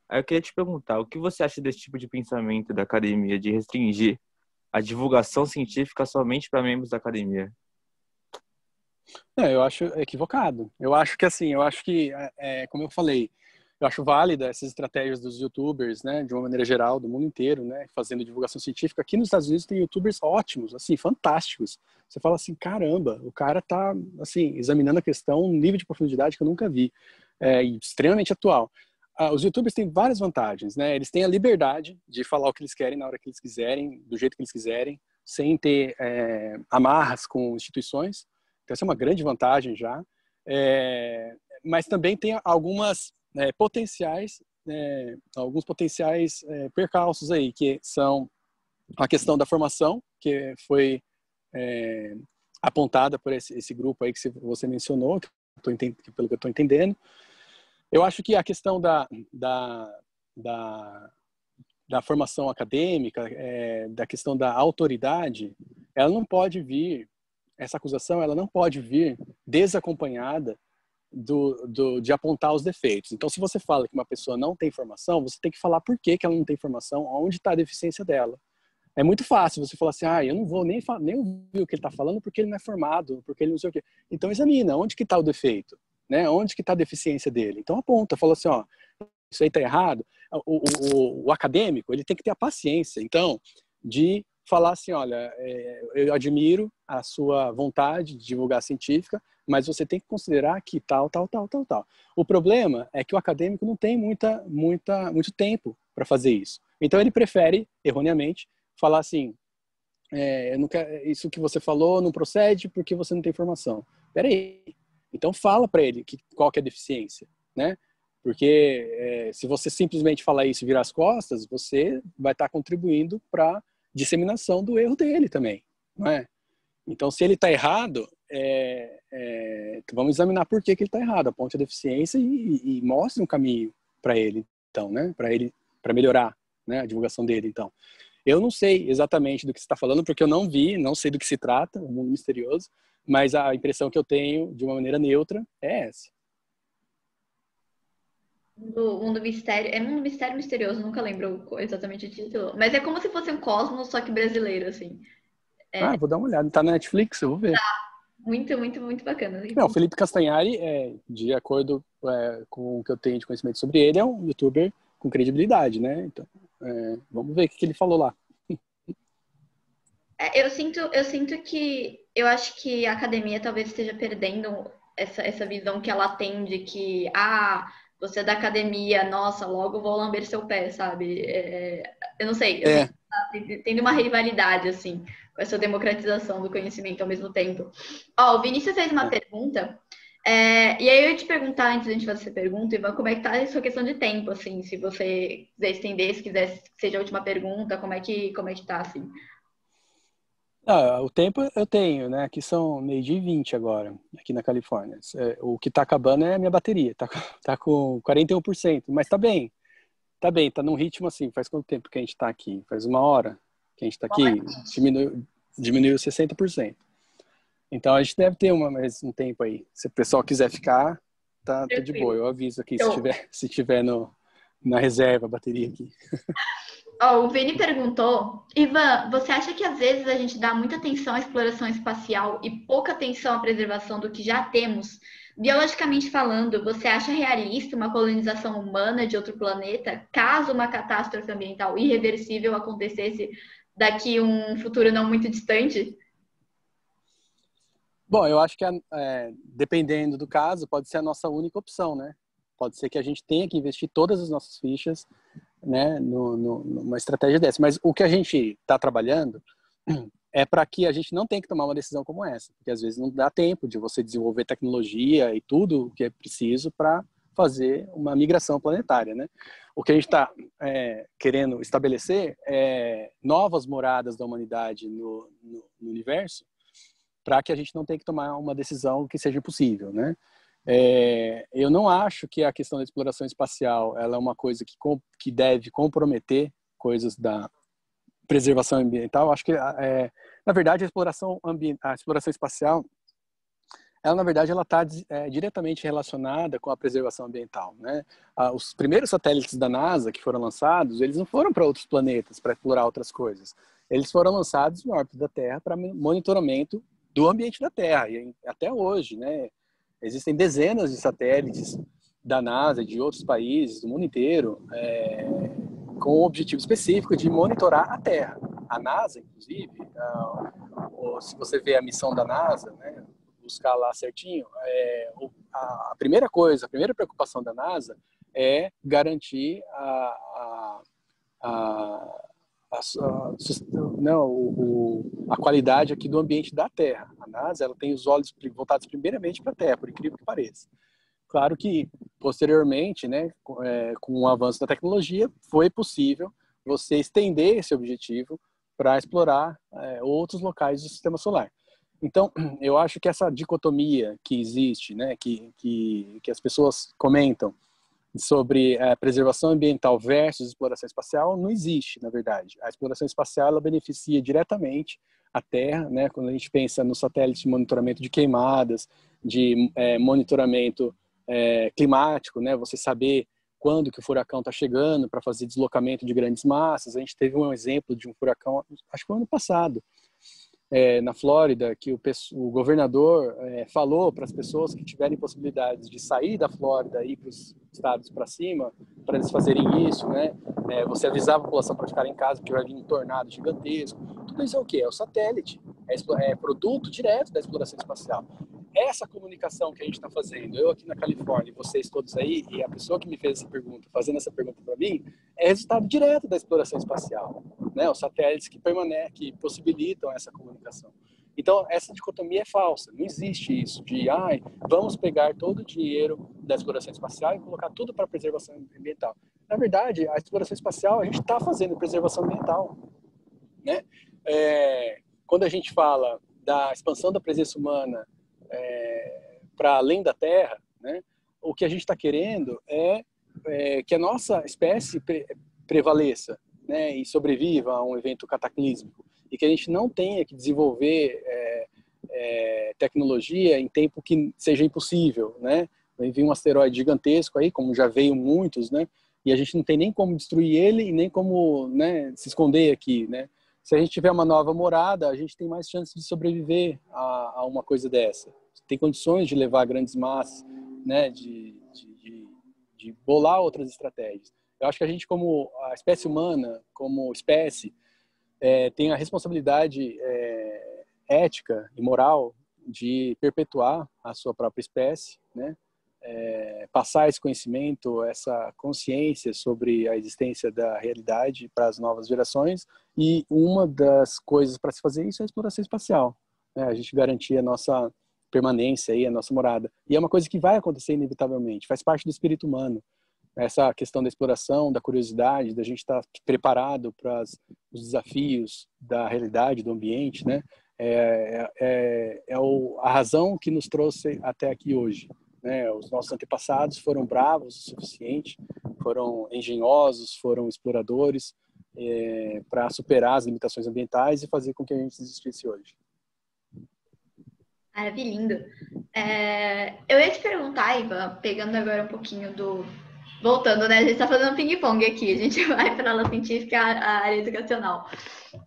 Aí eu queria te perguntar, o que você acha desse tipo de pensamento da academia, de restringir a divulgação científica somente para membros da academia? Eu acho equivocado. Eu acho que assim, como eu falei, eu acho válida essas estratégias dos YouTubers, né, de uma maneira geral, do mundo inteiro, né, fazendo divulgação científica. Aqui nos Estados Unidos tem YouTubers ótimos, assim, fantásticos. Você fala assim, caramba, o cara tá, assim, examinando a questão um nível de profundidade que eu nunca vi, extremamente atual. Os YouTubers têm várias vantagens, né? Eles têm a liberdade de falar o que eles querem na hora que eles quiserem, do jeito que eles quiserem, sem ter amarras com instituições. Então, essa é uma grande vantagem já. Mas também tem alguns potenciais percalços aí, que são a questão da formação, que foi apontada por esse grupo aí que você mencionou, pelo que eu estou entendendo. Eu acho que a questão da formação acadêmica, da questão da autoridade, ela não pode vir, essa acusação, ela não pode vir desacompanhada de apontar os defeitos. Então, se você fala que uma pessoa não tem formação, você tem que falar por que ela não tem formação, onde está a deficiência dela. É muito fácil você falar assim, eu não vou nem ouvir o que ele está falando porque ele não é formado, porque ele não sei o quê. Então, examina, onde que está o defeito? Né? Onde que está a deficiência dele? Então, aponta, fala assim, isso aí está errado. O acadêmico, ele tem que ter a paciência, então, de falar assim, olha, eu admiro a sua vontade de divulgar científica, mas você tem que considerar que tal. O problema é que o acadêmico não tem muito tempo para fazer isso. Então, ele prefere, erroneamente, falar assim, eu não quero, isso que você falou não procede porque você não tem formação. Peraí. Então, fala para ele qual que é a deficiência, né? Porque se você simplesmente falar isso e virar as costas, você vai estar contribuindo para disseminação do erro dele também, não é? Então, se ele está errado, vamos examinar por que ele está errado, aponte a deficiência e mostre um caminho para ele, então, né? Para melhorar, né, a divulgação dele, então. Eu não sei exatamente do que você está falando, porque eu não sei do que se trata, um mundo misterioso, mas a impressão que eu tenho, de uma maneira neutra, é essa. Mundo mistério. É Mundo Mistério Misterioso, nunca lembro exatamente o título. Mas é como se fosse um Cosmos, só que brasileiro, assim. Vou dar uma olhada. Tá na Netflix, eu vou ver. Tá. Muito, muito, muito bacana. Não, o Felipe Castanhari, de acordo com o que eu tenho de conhecimento sobre ele, é um youtuber com credibilidade, né? Então, vamos ver o que ele falou lá. Eu sinto que eu acho que a academia talvez esteja perdendo essa visão que ela tem de que você é da academia, nossa, logo vou lamber seu pé, sabe? Eu não sei, tendo uma rivalidade assim com essa democratização do conhecimento ao mesmo tempo. O Vinícius fez uma pergunta, e aí eu ia te perguntar, antes de a gente fazer essa pergunta, Ivan, como é que tá a sua questão de tempo, assim, se você quiser estender, se quiser que seja a última pergunta, como é que tá, assim? O tempo eu tenho, né? Aqui são 12h20 agora, aqui na Califórnia. O que tá acabando é a minha bateria, tá com 41%, mas tá bem, tá num ritmo assim. Faz quanto tempo que a gente tá aqui? Faz 1 hora que a gente tá aqui, diminuiu 60%. Então a gente deve ter mais um tempo aí. Se o pessoal quiser ficar, tá de boa. Eu aviso aqui se tiver na reserva a bateria aqui. O Vini perguntou, Ivan, você acha que às vezes a gente dá muita atenção à exploração espacial e pouca atenção à preservação do que já temos? Biologicamente falando, você acha realista uma colonização humana de outro planeta, caso uma catástrofe ambiental irreversível acontecesse daqui a um futuro não muito distante? Bom, eu acho que dependendo do caso, pode ser a nossa única opção, né? Pode ser que a gente tenha que investir todas as nossas fichas, né, numa estratégia dessa. Mas o que a gente está trabalhando é para que a gente não tenha que tomar uma decisão como essa, porque às vezes não dá tempo de você desenvolver tecnologia e tudo o que é preciso para fazer uma migração planetária, né? O que a gente está querendo estabelecer é novas moradas da humanidade no universo, para que a gente não tenha que tomar uma decisão que seja impossível, né? Eu não acho que a questão da exploração espacial ela é uma coisa que deve comprometer coisas da preservação ambiental. Eu acho que, na verdade, a exploração espacial, ela, na verdade, ela está diretamente relacionada com a preservação ambiental, né? Os primeiros satélites da NASA que foram lançados, eles não foram para outros planetas, para explorar outras coisas. Eles foram lançados na órbita da Terra para monitoramento do ambiente da Terra. E até hoje, né, existem dezenas de satélites da NASA, de outros países, do mundo inteiro, com o objetivo específico de monitorar a Terra. A NASA, inclusive, se você vê a missão da NASA, né, buscar lá certinho, a primeira preocupação da NASA é garantir a qualidade aqui do ambiente da Terra. A NASA, ela tem os olhos voltados primeiramente para a Terra, por incrível que pareça. Claro que, posteriormente, né, com o avanço da tecnologia, foi possível você estender esse objetivo para explorar outros locais do sistema solar. Então, eu acho que essa dicotomia que existe, né, que as pessoas comentam sobre a preservação ambiental versus exploração espacial, não existe, na verdade. A exploração espacial, ela beneficia diretamente a Terra, né, quando a gente pensa no satélite de monitoramento de queimadas, de monitoramento climático, né, você saber quando que o furacão está chegando para fazer deslocamento de grandes massas. A gente teve um exemplo de um furacão, acho que foi ano passado, na Flórida, que o governador falou para as pessoas que tiverem possibilidades de sair da Flórida e ir para os estados para cima, para eles fazerem isso, né? Você avisava a população para ficar em casa, porque vai vir um tornado gigantesco. Tudo isso é o quê? É o satélite, é produto direto da exploração espacial. Essa comunicação que a gente está fazendo, eu aqui na Califórnia, vocês todos aí, e a pessoa que me fez essa pergunta, fazendo essa pergunta para mim, é resultado direto da exploração espacial, né? Os satélites que possibilitam essa comunicação. Então, essa dicotomia é falsa. Não existe isso de, vamos pegar todo o dinheiro da exploração espacial e colocar tudo para a preservação ambiental. Na verdade, a exploração espacial, a gente está fazendo preservação ambiental, né? Quando a gente fala da expansão da presença humana para além da Terra, né, o que a gente está querendo é que a nossa espécie prevaleça, né, e sobreviva a um evento cataclísmico, e que a gente não tenha que desenvolver tecnologia em tempo que seja impossível, né? Vai vir um asteroide gigantesco aí, como já veio muitos, né? E a gente não tem nem como destruir ele e nem como, né, se esconder aqui, né? Se a gente tiver uma nova morada, a gente tem mais chance de sobreviver a uma coisa dessa. Tem condições de levar grandes massas, né, de bolar outras estratégias. Eu acho que a gente, como a espécie humana, como espécie, tem a responsabilidade ética e moral de perpetuar a sua própria espécie, né? Passar esse conhecimento, essa consciência sobre a existência da realidade para as novas gerações, e uma das coisas para se fazer isso é a exploração espacial, né? A gente garantir a nossa permanência aí, a nossa morada. E é uma coisa que vai acontecer inevitavelmente, faz parte do espírito humano. Essa questão da exploração, da curiosidade, da gente estar preparado para os desafios da realidade, do ambiente, né? A razão que nos trouxe até aqui hoje, né? Os nossos antepassados foram bravos o suficiente, foram engenhosos, foram exploradores para superar as limitações ambientais e fazer com que a gente existisse hoje. Maravilha. Eu ia te perguntar, Ivan, pegando agora um pouquinho voltando, né? A gente está fazendo ping-pong aqui, a gente vai para a aula científica, a área educacional.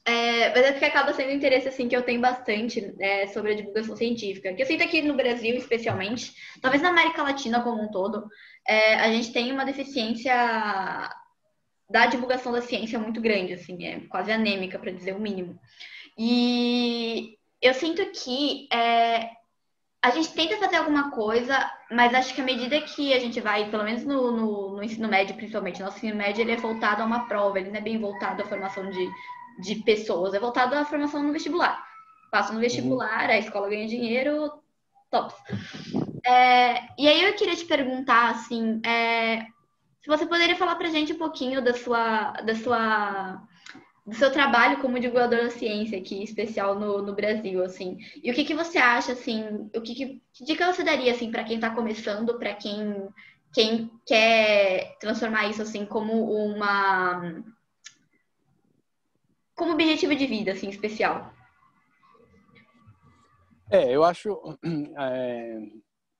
Mas é porque acaba sendo interesse, assim, que eu tenho bastante sobre a divulgação científica. Que eu sinto aqui no Brasil, especialmente, talvez na América Latina como um todo, a gente tem uma deficiência da divulgação da ciência muito grande, assim, quase anêmica, para dizer o mínimo. E eu sinto que a gente tenta fazer alguma coisa, mas acho que à medida que a gente vai, pelo menos no ensino médio, principalmente, nosso ensino médio, ele é voltado a uma prova, ele não é bem voltado à formação de pessoas, é voltado à formação no vestibular. Passa no vestibular, a escola ganha dinheiro, tops. E aí eu queria te perguntar, assim, se você poderia falar pra gente um pouquinho do seu trabalho como divulgador da ciência aqui, especial no Brasil, assim. E o que você acha, assim, que dica você daria, assim, para quem está começando, para quem quer transformar isso, assim, como objetivo de vida, assim, especial? Eu acho,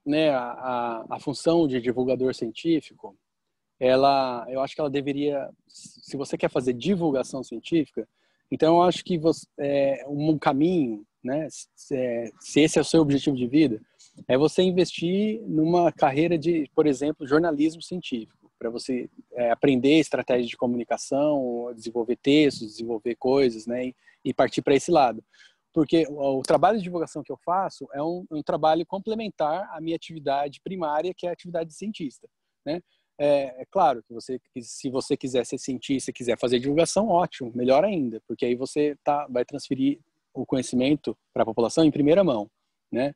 né, a função de divulgador científico, eu acho que ela deveria, se você quer fazer divulgação científica, então eu acho que um caminho, né, se esse é o seu objetivo de vida, é você investir numa carreira de, por exemplo, jornalismo científico, para você aprender estratégias de comunicação, desenvolver textos, desenvolver coisas, né, e partir para esse lado. Porque o trabalho de divulgação que eu faço é um trabalho complementar à minha atividade primária, que é a atividade de cientista, né? É claro que se você quiser ser cientista, quiser fazer divulgação, ótimo, melhor ainda, porque aí você vai transferir o conhecimento para a população em primeira mão, né?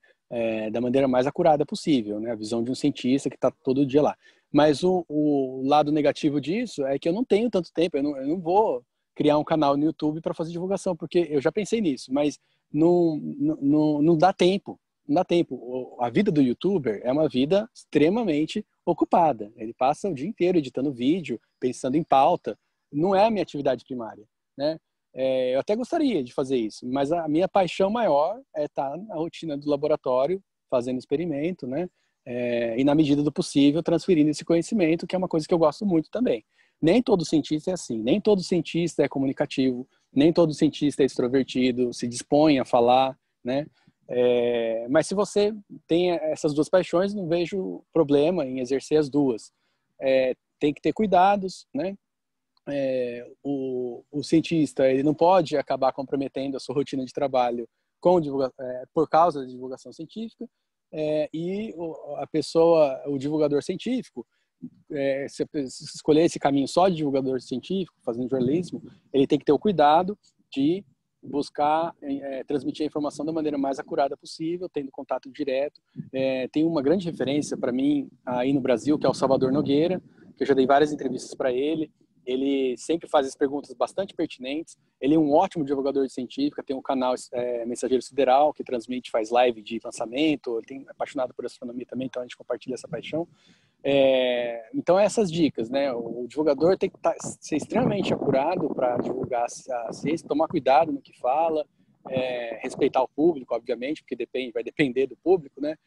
Da maneira mais acurada possível, né? A visão de um cientista que está todo dia lá. Mas o lado negativo disso é que eu não tenho tanto tempo, eu não vou criar um canal no YouTube para fazer divulgação, porque eu já pensei nisso, mas não dá tempo. Não dá tempo. A vida do YouTuber é uma vida extremamente ocupada. Ele passa o dia inteiro editando vídeo, pensando em pauta. Não é a minha atividade primária, né? Eu até gostaria de fazer isso, mas a minha paixão maior é estar na rotina do laboratório, fazendo experimento, né? E na medida do possível transferindo esse conhecimento, que é uma coisa que eu gosto muito também. Nem todo cientista é assim, nem todo cientista é comunicativo, nem todo cientista é extrovertido, se dispõe a falar, né? Mas se você tem essas duas paixões, não vejo problema em exercer as duas. Tem que ter cuidados, né? O cientista, ele não pode acabar comprometendo a sua rotina de trabalho por causa da divulgação científica, e o divulgador científico, se escolher esse caminho só de divulgador científico, fazendo jornalismo, ele tem que ter o cuidado de buscar transmitir a informação da maneira mais acurada possível, tendo contato direto. Tem uma grande referência para mim aí no Brasil, que é o Salvador Nogueira, que eu já dei várias entrevistas para ele. Ele sempre faz as perguntas bastante pertinentes. Ele é um ótimo divulgador de científica, tem um canal Mensageiro Sideral, que transmite, faz live de lançamento. Ele é apaixonado por astronomia também, então a gente compartilha essa paixão. Então, essas dicas, né? O divulgador tem que ser extremamente acurado para divulgar a ciência, tomar cuidado no que fala, respeitar o público, obviamente, porque vai depender do público, né?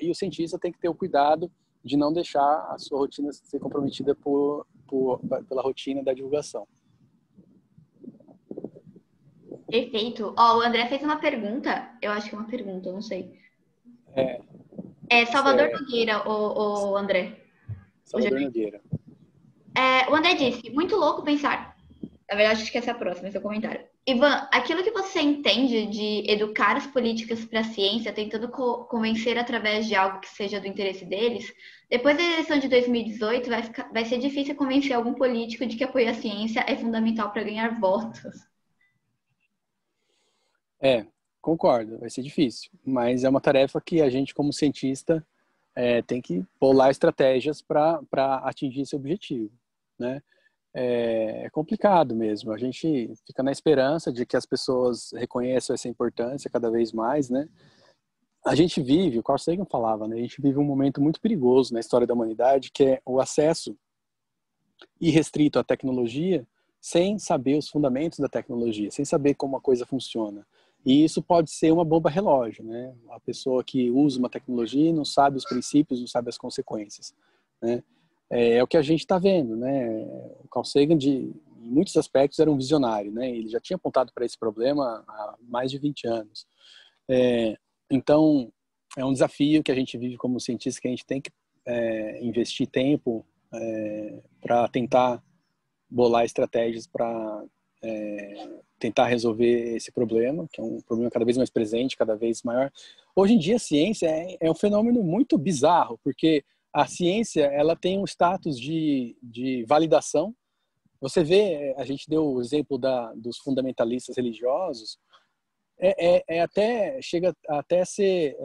E o cientista tem que ter o cuidado de não deixar a sua rotina ser comprometida pela rotina da divulgação. Perfeito. O André fez uma pergunta, eu acho que é uma pergunta, não sei. Salvador Nogueira, o André. Salvador Nogueira. O André disse, muito louco pensar. Na verdade, acho que essa é a próxima, seu comentário. Ivan, aquilo que você entende de educar as políticas para a ciência, tentando convencer através de algo que seja do interesse deles, depois da eleição de 2018, vai ser difícil convencer algum político de que apoiar a ciência é fundamental para ganhar votos. Concordo, vai ser difícil, mas é uma tarefa que a gente, como cientista, tem que bolar estratégias para atingir esse objetivo, né? É complicado mesmo, a gente fica na esperança de que as pessoas reconheçam essa importância cada vez mais, né? A gente vive, o Carl Sagan falava, né? A gente vive um momento muito perigoso na história da humanidade, que é o acesso irrestrito à tecnologia sem saber os fundamentos da tecnologia, sem saber como a coisa funciona. E isso pode ser uma bomba relógio, né? A pessoa que usa uma tecnologia não sabe os princípios, não sabe as consequências, né? É o que a gente está vendo, né? O Carl Sagan, em muitos aspectos, era um visionário, né? Ele já tinha apontado para esse problema há mais de 20 anos. Então, é um desafio que a gente vive como cientista, que a gente tem que investir tempo para tentar bolar estratégias para tentar resolver esse problema, que é um problema cada vez mais presente, cada vez maior. Hoje em dia, a ciência é um fenômeno muito bizarro, porque a ciência, ela tem um status de validação. Você vê, a gente deu o exemplo dos fundamentalistas religiosos, chega até a ser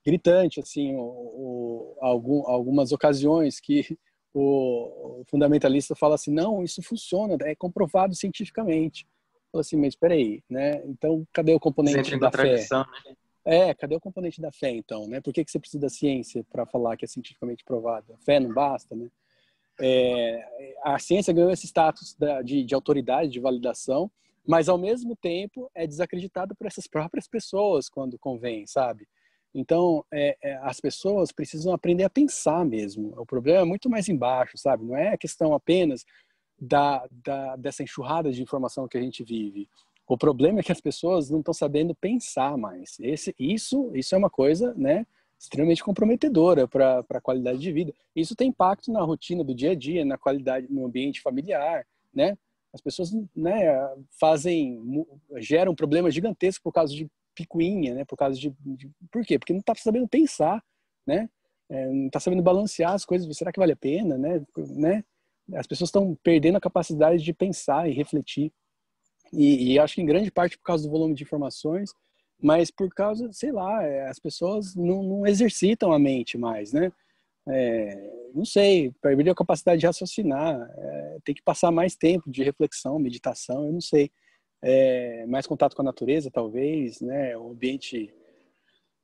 gritante, assim, algumas ocasiões que o fundamentalista fala assim, não, isso funciona, é comprovado cientificamente. Fala assim, mas espera aí, né? Então, cadê o componente da fé? Né? Cadê o componente da fé, então, né? Por que você precisa da ciência para falar que é cientificamente provado? A fé não basta, né? A ciência ganhou esse status de autoridade, de validação, mas, ao mesmo tempo, é desacreditada por essas próprias pessoas quando convém, sabe? Então, as pessoas precisam aprender a pensar mesmo. O problema é muito mais embaixo, sabe? Não é a questão apenas dessa enxurrada de informação que a gente vive. O problema é que as pessoas não estão sabendo pensar mais. Isso é uma coisa, né, extremamente comprometedora para a qualidade de vida. Isso tem impacto na rotina do dia a dia, na qualidade, no ambiente familiar, né? As pessoas, né, geram problemas gigantescos por causa de picuinha, né? Por causa por quê? Porque não está sabendo pensar, né? Não está sabendo balancear as coisas. Será que vale a pena, né? As pessoas estão perdendo a capacidade de pensar e refletir. E acho que em grande parte por causa do volume de informações, mas por causa, sei lá, as pessoas não exercitam a mente mais, né? Não sei, perderam a capacidade de raciocinar, tem que passar mais tempo de reflexão, meditação, eu não sei. Mais contato com a natureza, talvez, né? O ambiente,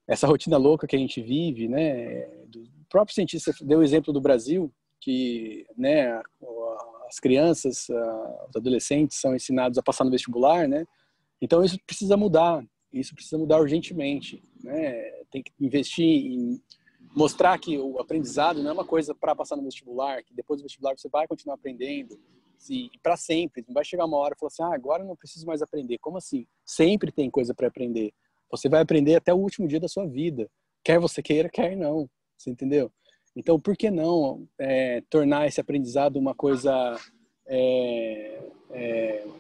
essa rotina louca que a gente vive, né? O próprio cientista deu o exemplo do Brasil, que, né, as crianças, os adolescentes são ensinados a passar no vestibular, né? Então isso precisa mudar urgentemente, né? Tem que investir em mostrar que o aprendizado não é uma coisa para passar no vestibular, que depois do vestibular você vai continuar aprendendo e para sempre. Não vai chegar uma hora e falar assim, agora eu não preciso mais aprender. Como assim? Sempre tem coisa para aprender. Você vai aprender até o último dia da sua vida, quer você queira, quer não. Você entendeu? Então, por que não tornar esse aprendizado uma coisa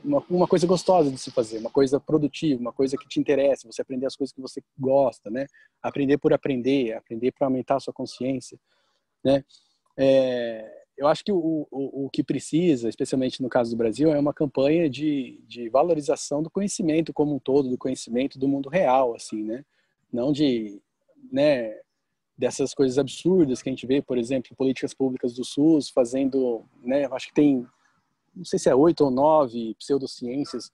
uma coisa gostosa de se fazer, uma coisa produtiva, uma coisa que te interessa, você aprender as coisas que você gosta, né? Aprender por aprender para aumentar a sua consciência, né? Eu acho que o que precisa, especialmente no caso do Brasil, é uma campanha de valorização do conhecimento como um todo, do conhecimento do mundo real, assim, né? Não né, dessas coisas absurdas que a gente vê, por exemplo, políticas públicas do SUS fazendo, né? Acho que tem, não sei se é 8 ou 9 pseudociências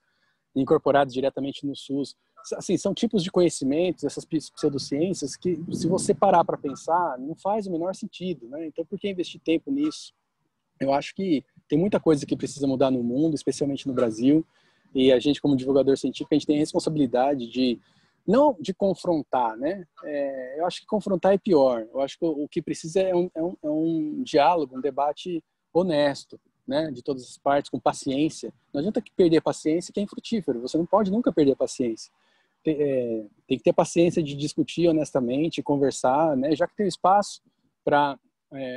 incorporadas diretamente no SUS. Assim, são tipos de conhecimentos, essas pseudociências, que se você parar para pensar, não faz o menor sentido, né? Então, por que investir tempo nisso? Eu acho que tem muita coisa que precisa mudar no mundo, especialmente no Brasil, e a gente, como divulgador científico, a gente tem a responsabilidade não de confrontar, né? Eu acho que confrontar é pior. Eu acho que o que precisa é um diálogo, um debate honesto, né, de todas as partes, com paciência. Não adianta perder a paciência, que é infrutífero. Você não pode nunca perder a paciência. Tem que ter paciência de discutir honestamente, conversar, né, já que tem espaço para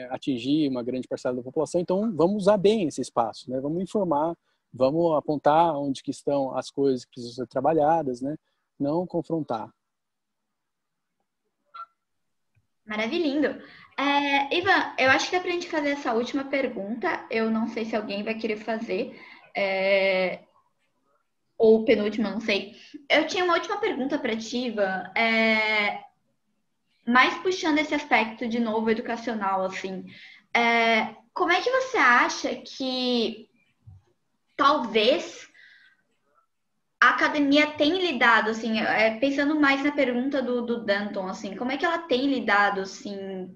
atingir uma grande parcela da população, então vamos usar bem esse espaço, né? Vamos informar, vamos apontar onde que estão as coisas que precisam ser trabalhadas, né? Não confrontar. Maravilhindo. Ivan, eu acho que dá pra gente fazer essa última pergunta. Eu não sei se alguém vai querer fazer. Ou penúltima, não sei. Eu tinha uma última pergunta para ti, Ivan. Mais puxando esse aspecto, de novo, educacional, assim. Como é que você acha que talvez a academia tem lidado, assim, pensando mais na pergunta do Danton, assim, como é que ela tem lidado, assim...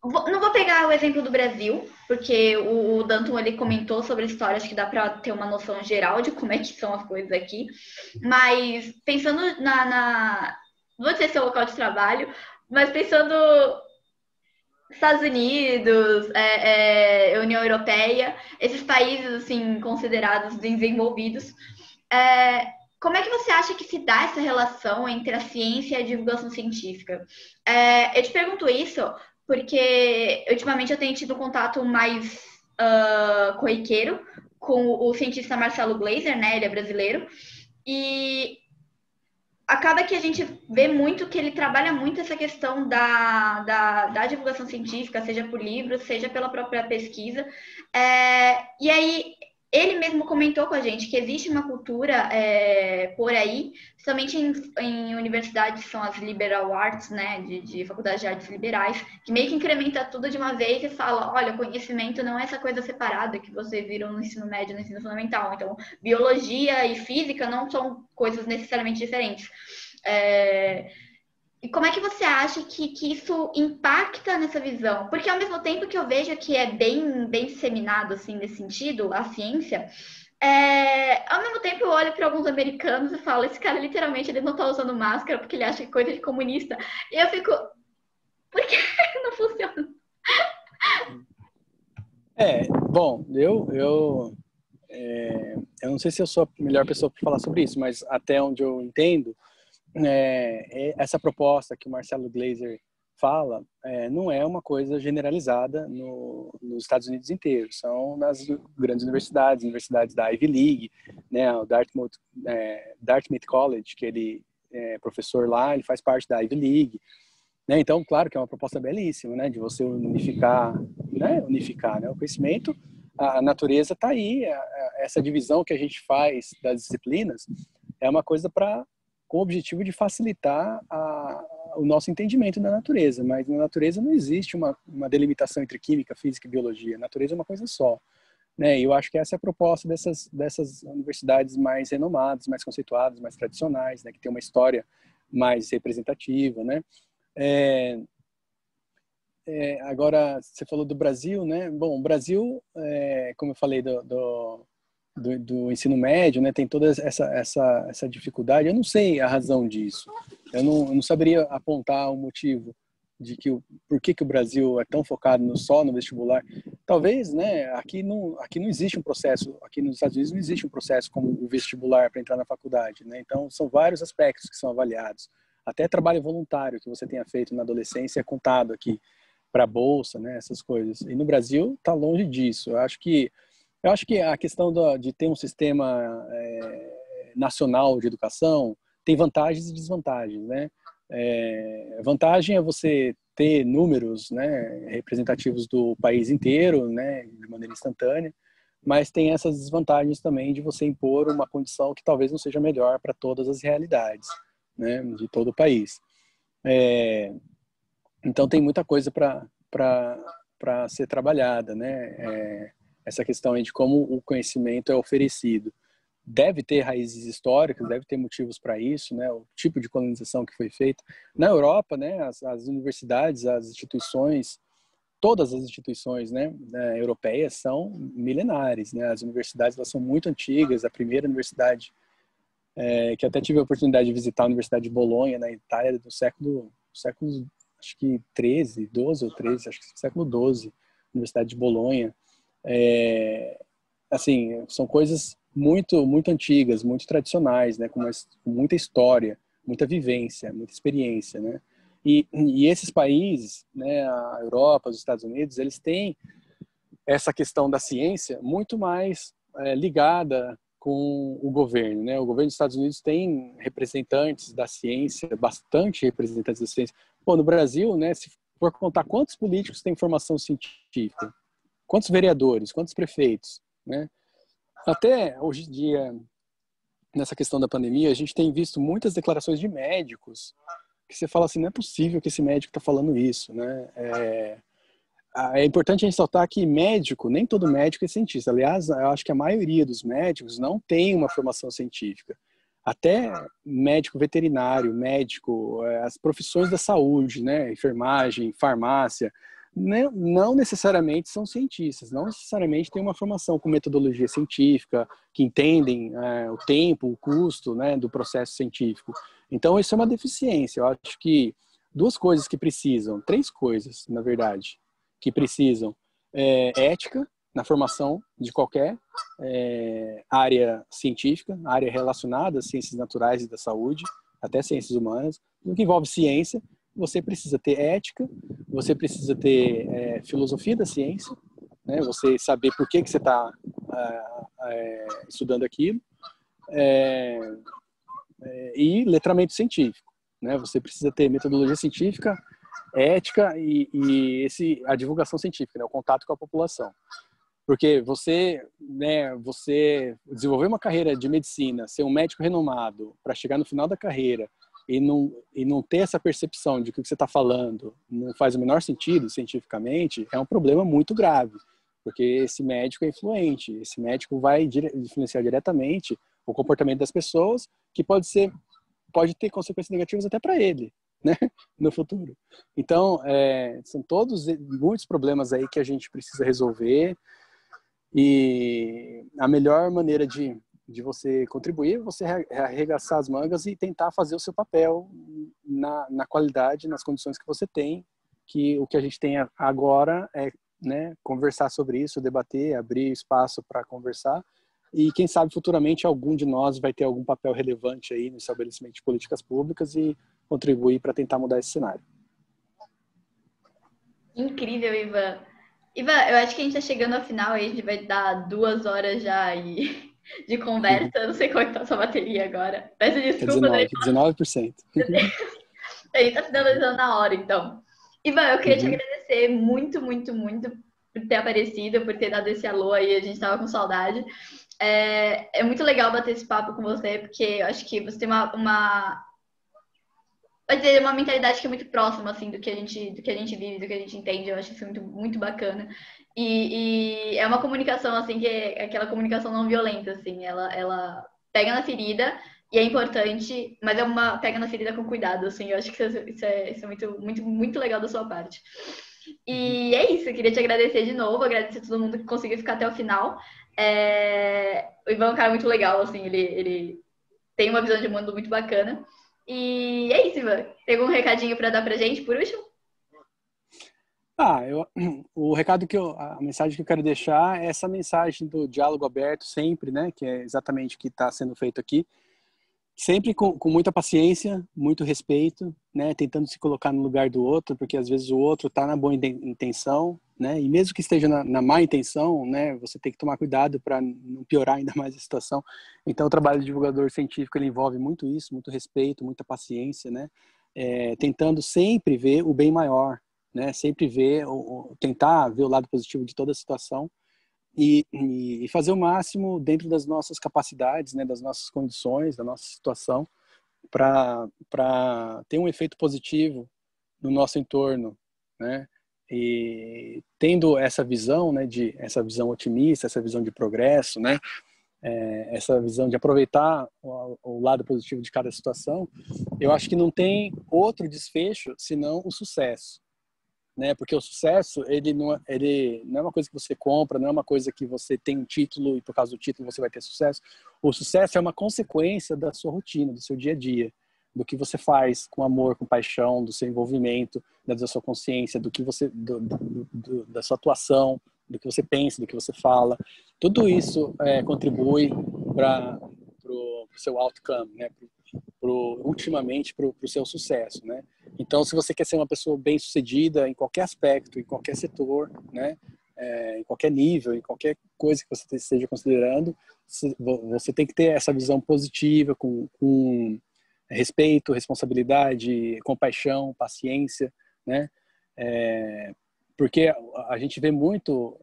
Não vou pegar o exemplo do Brasil, porque o Danton, ele comentou sobre a história, acho que dá para ter uma noção geral de como é que são as coisas aqui, mas pensando vou dizer seu local de trabalho, mas pensando Estados Unidos, União Europeia, esses países, assim, considerados desenvolvidos, como é que você acha que se dá essa relação entre a ciência e a divulgação científica? Eu te pergunto isso porque, ultimamente, eu tenho tido contato mais corriqueiro com o cientista Marcelo Gleiser, né? Ele é brasileiro. E acaba que a gente vê muito que ele trabalha muito essa questão da divulgação científica, seja por livros, seja pela própria pesquisa. E aí, ele mesmo comentou com a gente que existe uma cultura por aí, somente em universidades que são as liberal arts, né, de faculdades de artes liberais, que meio que incrementa tudo de uma vez e fala, olha, conhecimento não é essa coisa separada que vocês viram no ensino médio, no ensino fundamental. Então, biologia e física não são coisas necessariamente diferentes. E como é que você acha que isso impacta nessa visão? Porque ao mesmo tempo que eu vejo que é bem disseminado, assim, nesse sentido, a ciência, ao mesmo tempo eu olho para alguns americanos e falo, esse cara literalmente ele não está usando máscara porque ele acha que é coisa de comunista. E eu fico, por que não funciona? Bom, eu eu não sei se eu sou a melhor pessoa para falar sobre isso, mas até onde eu entendo, essa proposta que o Marcelo Gleiser fala não é uma coisa generalizada nos Estados Unidos inteiros. São nas grandes universidades da Ivy League, né, o Dartmouth College, que ele é professor lá, ele faz parte da Ivy League. Né? Então, claro que é uma proposta belíssima, né, de você unificar, né, o conhecimento. A natureza está aí, essa divisão que a gente faz das disciplinas é uma coisa com o objetivo de facilitar o nosso entendimento da natureza, mas na natureza não existe uma delimitação entre química, física e biologia. A natureza é uma coisa só. Né? E eu acho que essa é a proposta dessas universidades mais renomadas, mais conceituadas, mais tradicionais, né? Que tem uma história mais representativa, né? Agora, você falou do Brasil, né? Bom, o Brasil, como eu falei do ensino médio, né? Tem toda essa dificuldade. Eu não sei a razão disso. Eu não saberia apontar o motivo de por que o Brasil é tão focado só no vestibular. Talvez, né? Aqui não existe um processo. Aqui nos Estados Unidos não existe um processo como o vestibular para entrar na faculdade, né? Então, são vários aspectos que são avaliados. Até trabalho voluntário que você tenha feito na adolescência é contado aqui para a bolsa, né? Essas coisas. E no Brasil está longe disso. Eu acho que a questão de ter um sistema nacional de educação tem vantagens e desvantagens, né? Vantagem é você ter números, né, representativos do país inteiro, né, de maneira instantânea, mas tem essas desvantagens também de você impor uma condição que talvez não seja melhor para todas as realidades, né, de todo o país. Então tem muita coisa para ser trabalhada, né? Essa questão aí de como o conhecimento é oferecido. Deve ter raízes históricas, deve ter motivos para isso, né? O tipo de colonização que foi feita. Na Europa, né, as universidades, as instituições, todas as instituições, né, europeias são milenares, né? As universidades, elas são muito antigas. A primeira universidade, que até tive a oportunidade de visitar, a Universidade de Bolonha, na Itália, do século acho que 13, 12 ou 13, acho que século 12, Universidade de Bolonha. Assim, são coisas muito, muito antigas, muito tradicionais, né, com muita história, muita vivência, muita experiência, né? E esses países, né, a Europa, os Estados Unidos, eles têm essa questão da ciência muito mais ligada com o governo, né? O governo dos Estados Unidos tem representantes da ciência, bastante representantes da ciência. Pô, no Brasil, né, se for contar quantos políticos têm formação científica, quantos vereadores, quantos prefeitos, né? Até hoje em dia, nessa questão da pandemia, a gente tem visto muitas declarações de médicos que você fala assim, não é possível que esse médico está falando isso, né? É importante ressaltar que nem todo médico é cientista. Aliás, eu acho que a maioria dos médicos não tem uma formação científica. Até médico veterinário, médico, as profissões da saúde, né? Enfermagem, farmácia, não necessariamente são cientistas, não necessariamente têm uma formação com metodologia científica, que entendem o tempo, o custo, né, do processo científico. Então, isso é uma deficiência. Eu acho que três coisas, na verdade, que precisam: ética na formação de qualquer área científica, área relacionada às ciências naturais e da saúde, até ciências humanas. No que envolve ciência, você precisa ter ética, você precisa ter filosofia da ciência, né? Você saber por que você está estudando aquilo, e letramento científico, né? Você precisa ter metodologia científica, ética e a divulgação científica, né? O contato com a população. Porque você desenvolver uma carreira de medicina, ser um médico renomado, para chegar no final da carreira e não ter essa percepção de que o que você está falando não faz o menor sentido cientificamente, é um problema muito grave, porque esse médico é influente, esse médico vai influenciar diretamente o comportamento das pessoas, que pode ter consequências negativas até para ele, né, no futuro. Então, são muitos problemas aí que a gente precisa resolver, e a melhor maneira de você contribuir é você arregaçar as mangas e tentar fazer o seu papel na qualidade, nas condições que você tem, que o que a gente tem agora é, né, conversar sobre isso, debater, abrir espaço para conversar, e quem sabe futuramente algum de nós vai ter algum papel relevante aí no estabelecimento de políticas públicas e contribuir para tentar mudar esse cenário. Incrível, Ivan. Ivan, eu acho que a gente está chegando ao final aí, a gente vai dar 2 horas já aí de conversa. Eu não sei como é que tá a sua bateria agora. Peço desculpa. 19%. A gente tá finalizando na hora, então. Ivan, eu queria te agradecer muito, muito, muito por ter aparecido, por ter dado esse alô aí, a gente tava com saudade. É muito legal bater esse papo com você, porque eu acho que você tem uma mentalidade que é muito próxima, assim, do que a gente vive, do que a gente entende. Eu acho isso muito, muito bacana. E é uma comunicação, assim, que é aquela comunicação não violenta, assim. Ela pega na ferida e é importante, mas pega na ferida com cuidado, assim. Eu acho que isso é muito, muito, muito legal da sua parte. E é isso, eu queria te agradecer de novo, agradecer a todo mundo que conseguiu ficar até o final. O Ivan é um cara muito legal, assim, ele tem uma visão de mundo muito bacana. E é isso, Ivan. Tem algum recadinho para dar pra gente, por último? A mensagem que eu quero deixar é essa mensagem do diálogo aberto sempre, né, que é exatamente o que está sendo feito aqui. Sempre com muita paciência, muito respeito, né, tentando se colocar no lugar do outro, porque às vezes o outro está na boa intenção, né, e mesmo que esteja na má intenção, né, você tem que tomar cuidado para não piorar ainda mais a situação. Então, o trabalho de divulgador científico ele envolve muito isso, muito respeito, muita paciência, né, tentando sempre ver o bem maior, né, sempre tentar ver o lado positivo de toda a situação. E fazer o máximo dentro das nossas capacidades, né, das nossas condições, da nossa situação, para ter um efeito positivo no nosso entorno, né? E tendo essa visão, né, essa visão otimista, essa visão de progresso, né, essa visão de aproveitar o lado positivo de cada situação, eu acho que não tem outro desfecho senão o sucesso. Né? Porque o sucesso, ele não é uma coisa que você compra, não é uma coisa que você tem um título e por causa do título você vai ter sucesso. O sucesso é uma consequência da sua rotina, do seu dia a dia, do que você faz com amor, com paixão, do seu envolvimento, da sua consciência, do que você, da sua atuação, do que você pensa, do que você fala. Tudo isso contribui para o seu outcome, né? Ultimamente para o seu sucesso, né? Então, se você quer ser uma pessoa bem-sucedida em qualquer aspecto, em qualquer setor, né, em qualquer nível, em qualquer coisa que você esteja considerando, você tem que ter essa visão positiva, com respeito, responsabilidade, compaixão, paciência, né? Porque a gente vê muito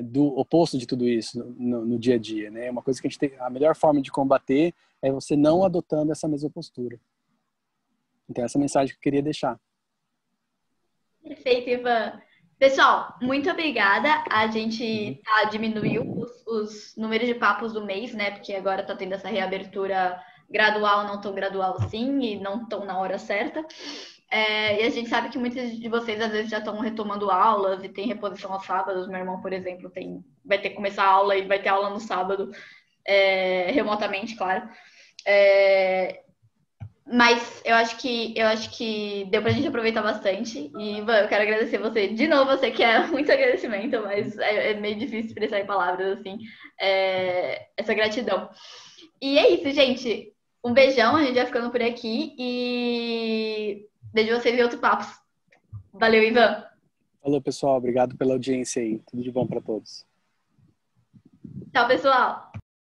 do oposto de tudo isso no dia a dia, né? É uma coisa que a melhor forma de combater é você não adotando essa mesma postura. Então, essa mensagem que eu queria deixar. Perfeito, Ivan. Pessoal, muito obrigada. A gente diminuiu os números de papos do mês, né? Porque agora tá tendo essa reabertura gradual, não tão gradual assim, e não tão na hora certa. E a gente sabe que muitos de vocês, às vezes, já estão retomando aulas e tem reposição aos sábados. Meu irmão, por exemplo, vai ter que começar a aula e vai ter aula no sábado, remotamente, claro. Mas eu acho que deu pra gente aproveitar bastante. E, Ivan, eu quero agradecer você. De novo, você que é muito agradecimento, mas é meio difícil expressar em palavras, assim, essa gratidão. E é isso, gente. Um beijão, a gente vai ficando por aqui. E vejo vocês em outros papos. Valeu, Ivan. Falou, pessoal. Obrigado pela audiência aí. Tudo de bom para todos. Tchau, pessoal.